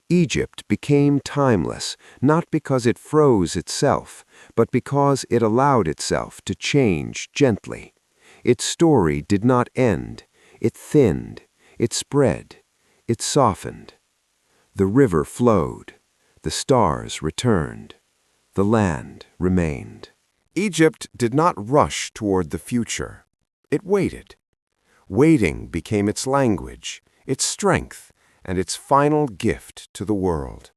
Egypt became timeless, not because it froze itself, but because it allowed itself to change gently. Its story did not end. It thinned. It spread. It softened. The river flowed. The stars returned. The land remained. Egypt did not rush toward the future. It waited. Waiting became its language, its strength, and its final gift to the world.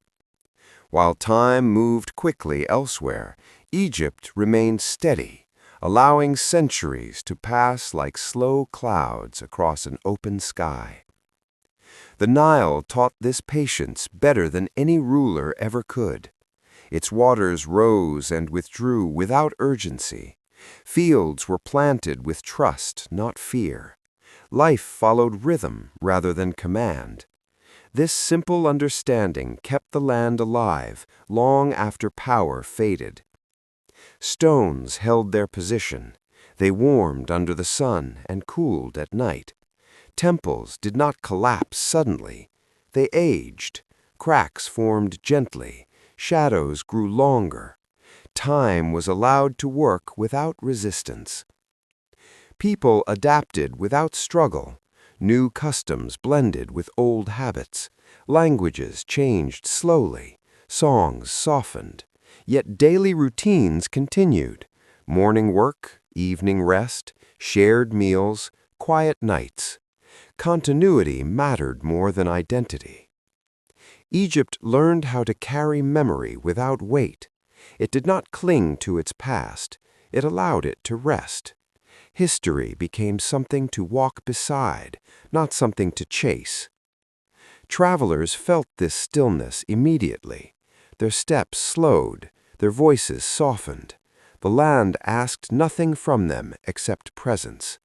While time moved quickly elsewhere, Egypt remained steady, allowing centuries to pass like slow clouds across an open sky. The Nile taught this patience better than any ruler ever could. Its waters rose and withdrew without urgency. Fields were planted with trust, not fear. Life followed rhythm rather than command. This simple understanding kept the land alive long after power faded. Stones held their position. They warmed under the sun and cooled at night. Temples did not collapse suddenly. They aged. Cracks formed gently. Shadows grew longer. Time was allowed to work without resistance. People adapted without struggle. New customs blended with old habits. Languages changed slowly. Songs softened. Yet daily routines continued. Morning work, evening rest, shared meals, quiet nights. Continuity mattered more than identity. Egypt learned how to carry memory without weight. It did not cling to its past. It allowed it to rest. History became something to walk beside, not something to chase. Travelers felt this stillness immediately. Their steps slowed, their voices softened. The land asked nothing from them except presence.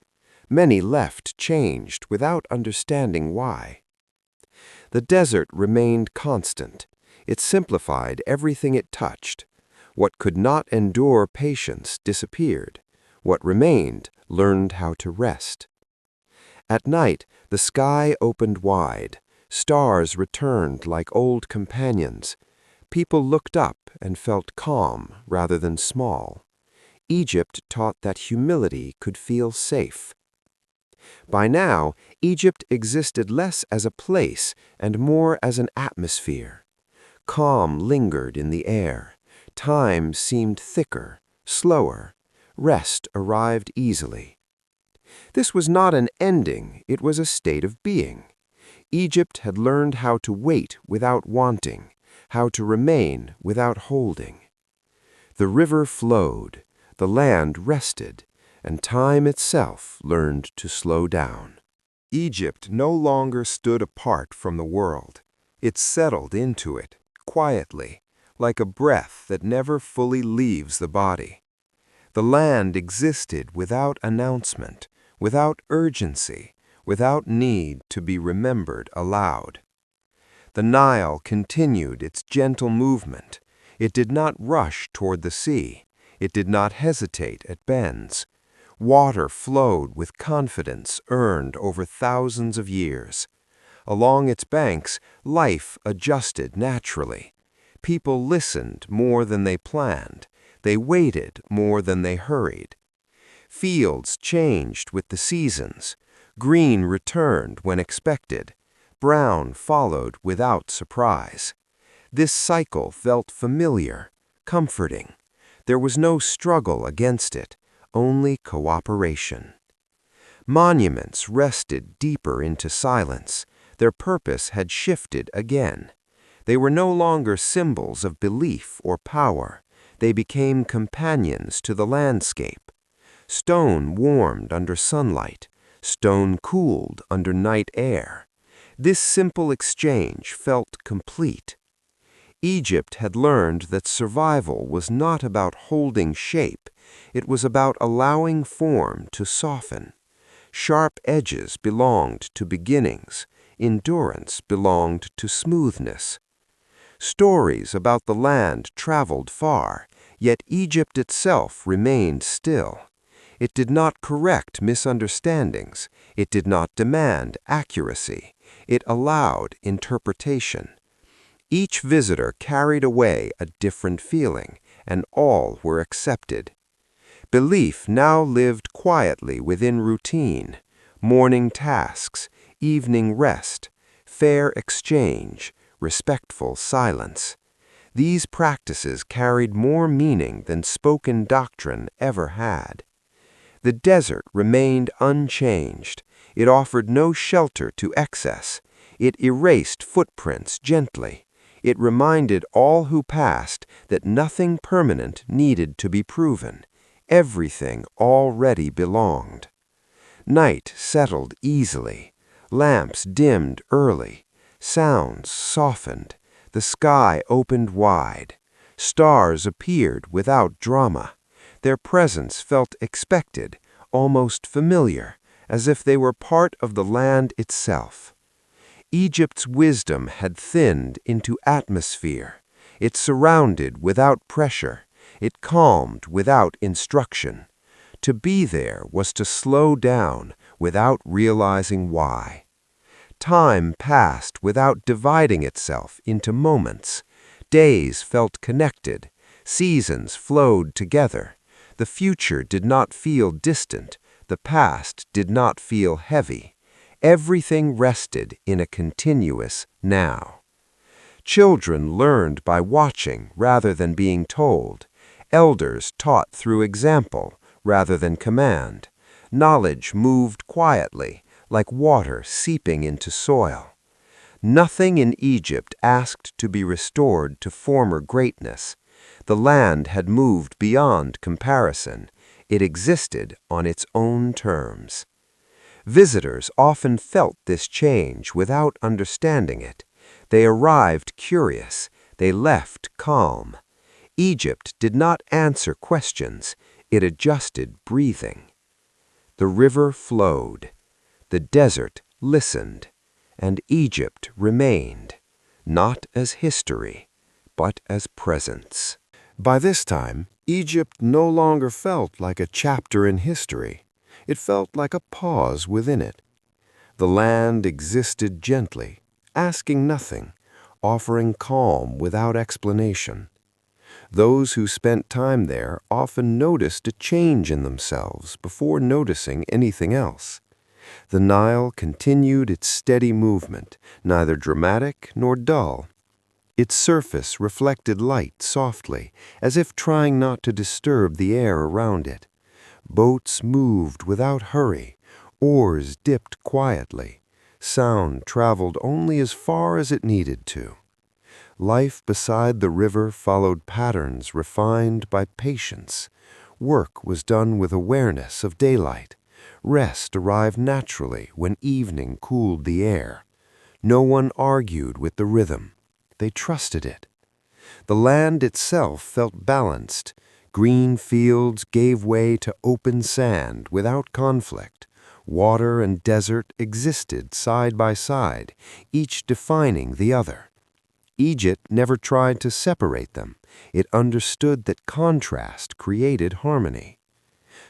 Many left changed without understanding why. The desert remained constant. It simplified everything it touched. What could not endure patience disappeared. What remained learned how to rest. At night, the sky opened wide. Stars returned like old companions. People looked up and felt calm rather than small. Egypt taught that humility could feel safe. By now, Egypt existed less as a place and more as an atmosphere. Calm lingered in the air. Time seemed thicker, slower. Rest arrived easily. This was not an ending, it was a state of being. Egypt had learned how to wait without wanting, how to remain without holding. The river flowed, the land rested, and time itself learned to slow down. Egypt no longer stood apart from the world. It settled into it, quietly, like a breath that never fully leaves the body. The land existed without announcement, without urgency, without need to be remembered aloud. The Nile continued its gentle movement. It did not rush toward the sea. It did not hesitate at bends. Water flowed with confidence earned over thousands of years. Along its banks, life adjusted naturally. People listened more than they planned. They waited more than they hurried. Fields changed with the seasons. Green returned when expected. Brown followed without surprise. This cycle felt familiar, comforting. There was no struggle against it, only cooperation. Monuments rested deeper into silence. Their purpose had shifted again. They were no longer symbols of belief or power. They became companions to the landscape. Stone warmed under sunlight. Stone cooled under night air. This simple exchange felt complete. Egypt had learned that survival was not about holding shape. It was about allowing form to soften. Sharp edges belonged to beginnings. Endurance belonged to smoothness. Stories about the land traveled far, yet Egypt itself remained still. It did not correct misunderstandings. It did not demand accuracy. It allowed interpretation. Each visitor carried away a different feeling, and all were accepted. Belief now lived quietly within routine, morning tasks, evening rest, fair exchange, respectful silence. These practices carried more meaning than spoken doctrine ever had. The desert remained unchanged. It offered no shelter to excess. It erased footprints gently. It reminded all who passed that nothing permanent needed to be proven. Everything already belonged. Night settled easily. Lamps dimmed early. Sounds softened. The sky opened wide. Stars appeared without drama. Their presence felt expected, almost familiar, as if they were part of the land itself. Egypt's wisdom had thinned into atmosphere. It surrounded without pressure. It calmed without instruction. To be there was to slow down without realizing why. Time passed without dividing itself into moments. Days felt connected. Seasons flowed together. The future did not feel distant. The past did not feel heavy. Everything rested in a continuous now. Children learned by watching rather than being told. Elders taught through example rather than command. Knowledge moved quietly, like water seeping into soil. Nothing in Egypt asked to be restored to former greatness. The land had moved beyond comparison. It existed on its own terms. Visitors often felt this change without understanding it. They arrived curious. They left calm. Egypt did not answer questions. It adjusted breathing. The river flowed. The desert listened. And Egypt remained, not as history, but as presence. By this time, Egypt no longer felt like a chapter in history. It felt like a pause within it. The land existed gently, asking nothing, offering calm without explanation. Those who spent time there often noticed a change in themselves before noticing anything else. The Nile continued its steady movement, neither dramatic nor dull. Its surface reflected light softly, as if trying not to disturb the air around it. Boats moved without hurry. Oars dipped quietly. Sound traveled only as far as it needed to. Life beside the river followed patterns refined by patience. Work was done with awareness of daylight. Rest arrived naturally when evening cooled the air. No one argued with the rhythm. They trusted it. The land itself felt balanced. Green fields gave way to open sand without conflict. Water and desert existed side by side, each defining the other. Egypt never tried to separate them. It understood that contrast created harmony.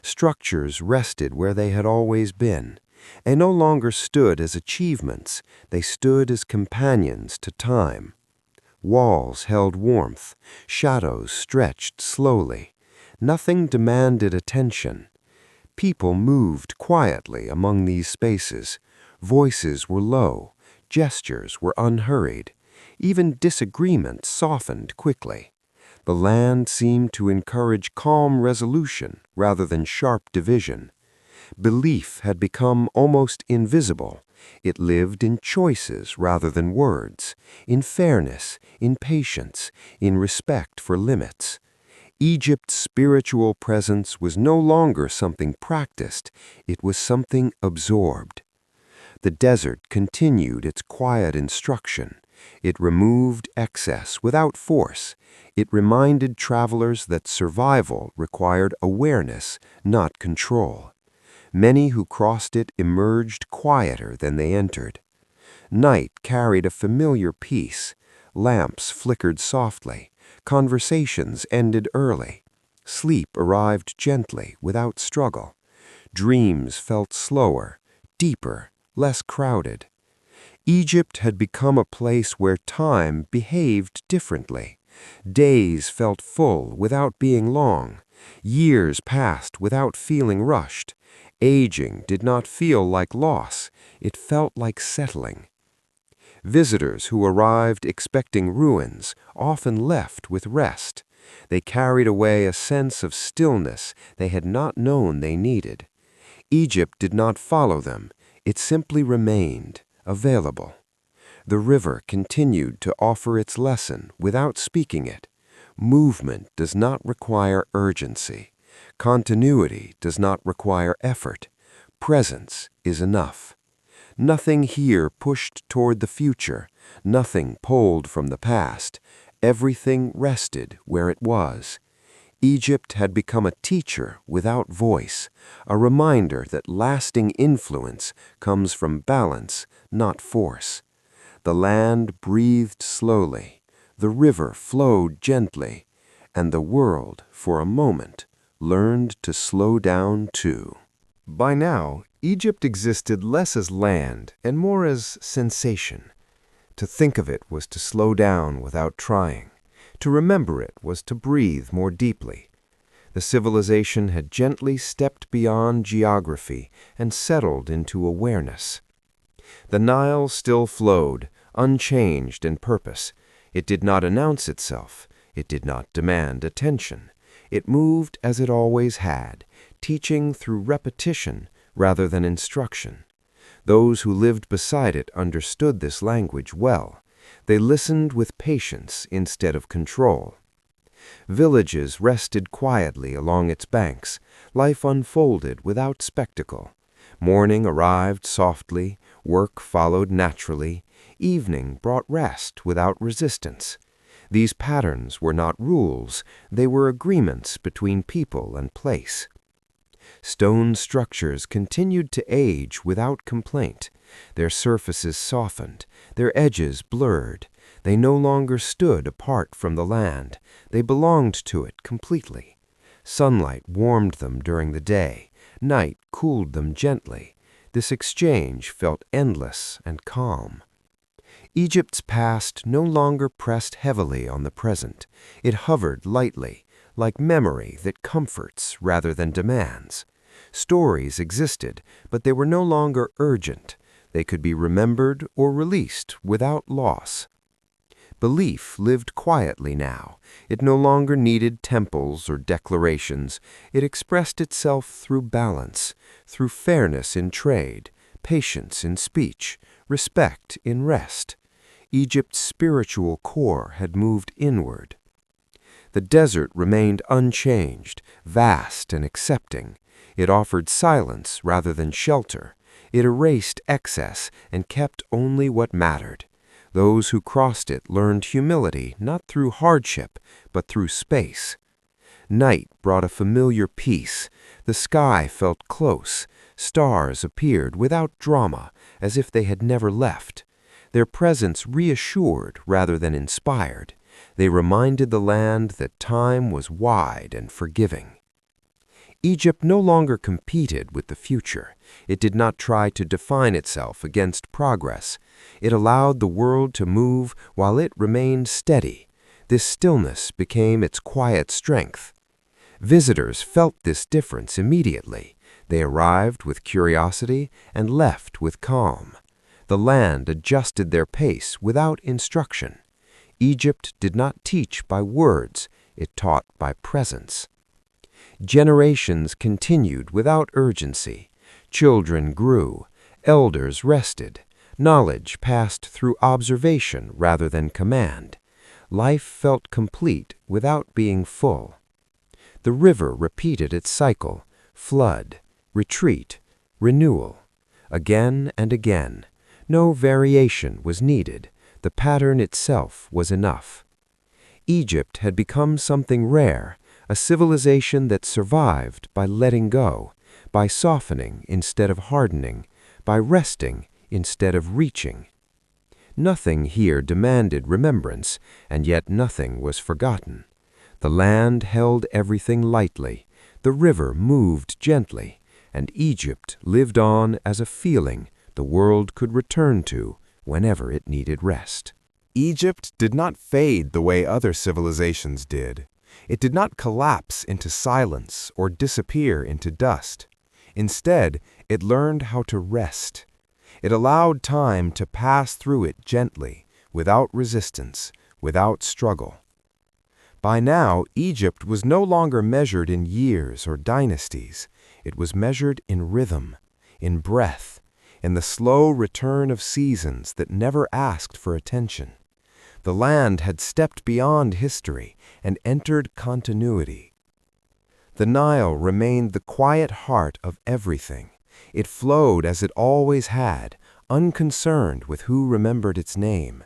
Structures rested where they had always been. They no longer stood as achievements. They stood as companions to time. Walls held warmth. Shadows stretched slowly. Nothing demanded attention. People moved quietly among these spaces. Voices were low. Gestures were unhurried. Even disagreement softened quickly. The land seemed to encourage calm resolution rather than sharp division. Belief had become almost invisible. It lived in choices rather than words, in fairness, in patience, in respect for limits. Egypt's spiritual presence was no longer something practiced, it was something absorbed. The desert continued its quiet instruction. It removed excess without force. It reminded travelers that survival required awareness, not control. Many who crossed it emerged quieter than they entered. Night carried a familiar peace. Lamps flickered softly. Conversations ended early. Sleep arrived gently, without struggle. Dreams felt slower, deeper, less crowded. Egypt had become a place where time behaved differently. Days felt full without being long. Years passed without feeling rushed. Aging did not feel like loss. It felt like settling. Visitors who arrived expecting ruins often left with rest. They carried away a sense of stillness they had not known they needed. Egypt did not follow them, it simply remained, available. The river continued to offer its lesson without speaking it. Movement does not require urgency. Continuity does not require effort. Presence is enough. Nothing here pushed toward the future, nothing pulled from the past. Everything rested where it was. Egypt had become a teacher without voice, a reminder that lasting influence comes from balance, not force. The land breathed slowly, the river flowed gently, and the world, for a moment, learned to slow down too. By now, Egypt existed less as land and more as sensation. To think of it was to slow down without trying. To remember it was to breathe more deeply. The civilization had gently stepped beyond geography and settled into awareness. The Nile still flowed, unchanged in purpose. It did not announce itself. It did not demand attention. It moved as it always had, teaching through repetition rather than instruction. Those who lived beside it understood this language well. They listened with patience instead of control. Villages rested quietly along its banks. Life unfolded without spectacle. Morning arrived softly, work followed naturally, evening brought rest without resistance. These patterns were not rules, they were agreements between people and place. Stone structures continued to age without complaint. Their surfaces softened, their edges blurred. They no longer stood apart from the land. They belonged to it completely. Sunlight warmed them during the day. Night cooled them gently. This exchange felt endless and calm. Egypt's past no longer pressed heavily on the present. It hovered lightly, like memory that comforts rather than demands. Stories existed, but they were no longer urgent. They could be remembered or released without loss. Belief lived quietly now. It no longer needed temples or declarations. It expressed itself through balance, through fairness in trade, patience in speech, respect in rest. Egypt's spiritual core had moved inward. The desert remained unchanged, vast and accepting. It offered silence rather than shelter. It erased excess and kept only what mattered. Those who crossed it learned humility not through hardship, but through space. Night brought a familiar peace. The sky felt close. Stars appeared without drama, as if they had never left. Their presence reassured rather than inspired. They reminded the land that time was wide and forgiving. Egypt no longer competed with the future. It did not try to define itself against progress. It allowed the world to move while it remained steady. This stillness became its quiet strength. Visitors felt this difference immediately. They arrived with curiosity and left with calm. The land adjusted their pace without instruction. Egypt did not teach by words, it taught by presence. Generations continued without urgency. Children grew, elders rested. Knowledge passed through observation rather than command. Life felt complete without being full. The river repeated its cycle, flood, retreat, renewal. Again and again. No variation was needed. The pattern itself was enough. Egypt had become something rare, a civilization that survived by letting go, by softening instead of hardening, by resting instead of reaching. Nothing here demanded remembrance, and yet nothing was forgotten. The land held everything lightly, the river moved gently, and Egypt lived on as a feeling the world could return to whenever it needed rest. Egypt did not fade the way other civilizations did. It did not collapse into silence or disappear into dust. Instead, it learned how to rest. It allowed time to pass through it gently, without resistance, without struggle. By now, Egypt was no longer measured in years or dynasties. It was measured in rhythm, in breath, in the slow return of seasons that never asked for attention. The land had stepped beyond history and entered continuity. The Nile remained the quiet heart of everything. It flowed as it always had, unconcerned with who remembered its name.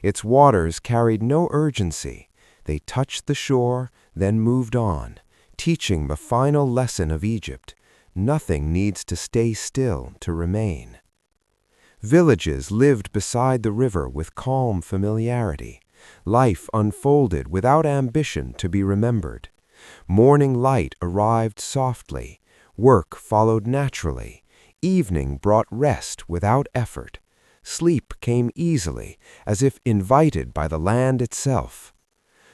Its waters carried no urgency. They touched the shore, then moved on, teaching the final lesson of Egypt: nothing needs to stay still to remain. Villages lived beside the river with calm familiarity. Life unfolded without ambition to be remembered. Morning light arrived softly. Work followed naturally. Evening brought rest without effort. Sleep came easily, as if invited by the land itself.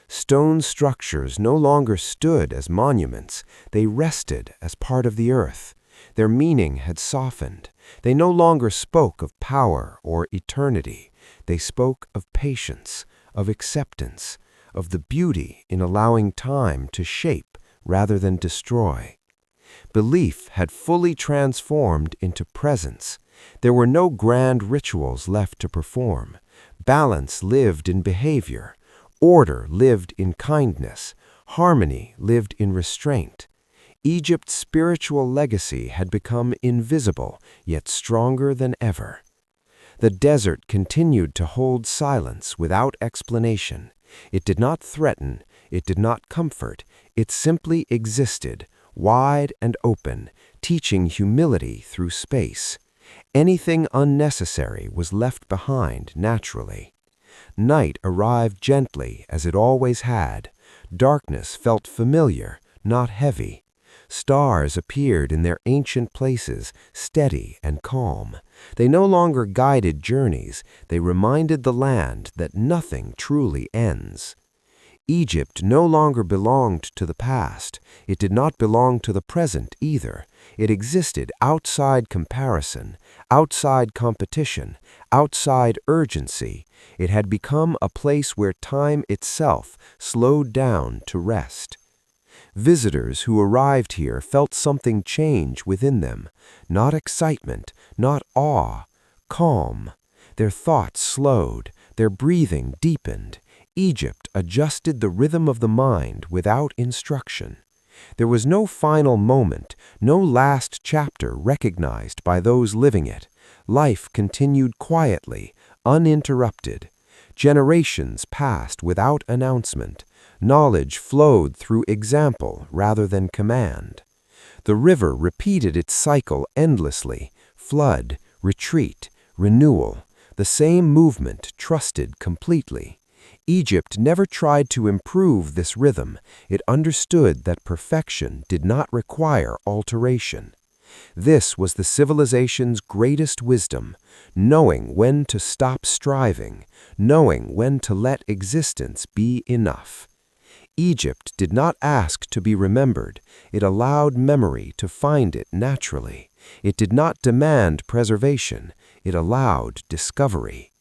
Stone structures no longer stood as monuments. They rested as part of the earth. Their meaning had softened. They no longer spoke of power or eternity. They spoke of patience, of acceptance, of the beauty in allowing time to shape rather than destroy. Belief had fully transformed into presence. There were no grand rituals left to perform. Balance lived in behavior. Order lived in kindness. Harmony lived in restraint. Egypt's spiritual legacy had become invisible, yet stronger than ever. The desert continued to hold silence without explanation. It did not threaten, it did not comfort, it simply existed, wide and open, teaching humility through space. Anything unnecessary was left behind naturally. Night arrived gently, as it always had. Darkness felt familiar, not heavy. Stars appeared in their ancient places, steady and calm. They no longer guided journeys. They reminded the land that nothing truly ends. Egypt no longer belonged to the past. It did not belong to the present either. It existed outside comparison, outside competition, outside urgency. It had become a place where time itself slowed down to rest. Visitors who arrived here felt something change within them. Not excitement, not awe, calm. Their thoughts slowed, their breathing deepened. Egypt adjusted the rhythm of the mind without instruction. There was no final moment, no last chapter recognized by those living it. Life continued quietly, uninterrupted. Generations passed without announcement. Knowledge flowed through example rather than command. The river repeated its cycle endlessly: flood, retreat, renewal, the same movement trusted completely. Egypt never tried to improve this rhythm. It understood that perfection did not require alteration. This was the civilization's greatest wisdom: knowing when to stop striving, knowing when to let existence be enough. Egypt did not ask to be remembered. It allowed memory to find it naturally. It did not demand preservation. It allowed discovery.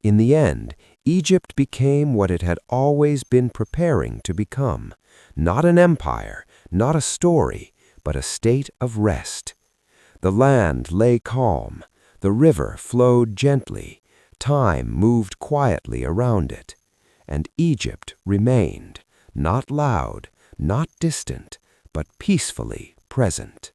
In the end, Egypt became what it had always been preparing to become: not an empire, not a story, but a state of rest. The land lay calm. The river flowed gently. Time moved quietly around it. And Egypt remained, not loud, not distant, but peacefully present.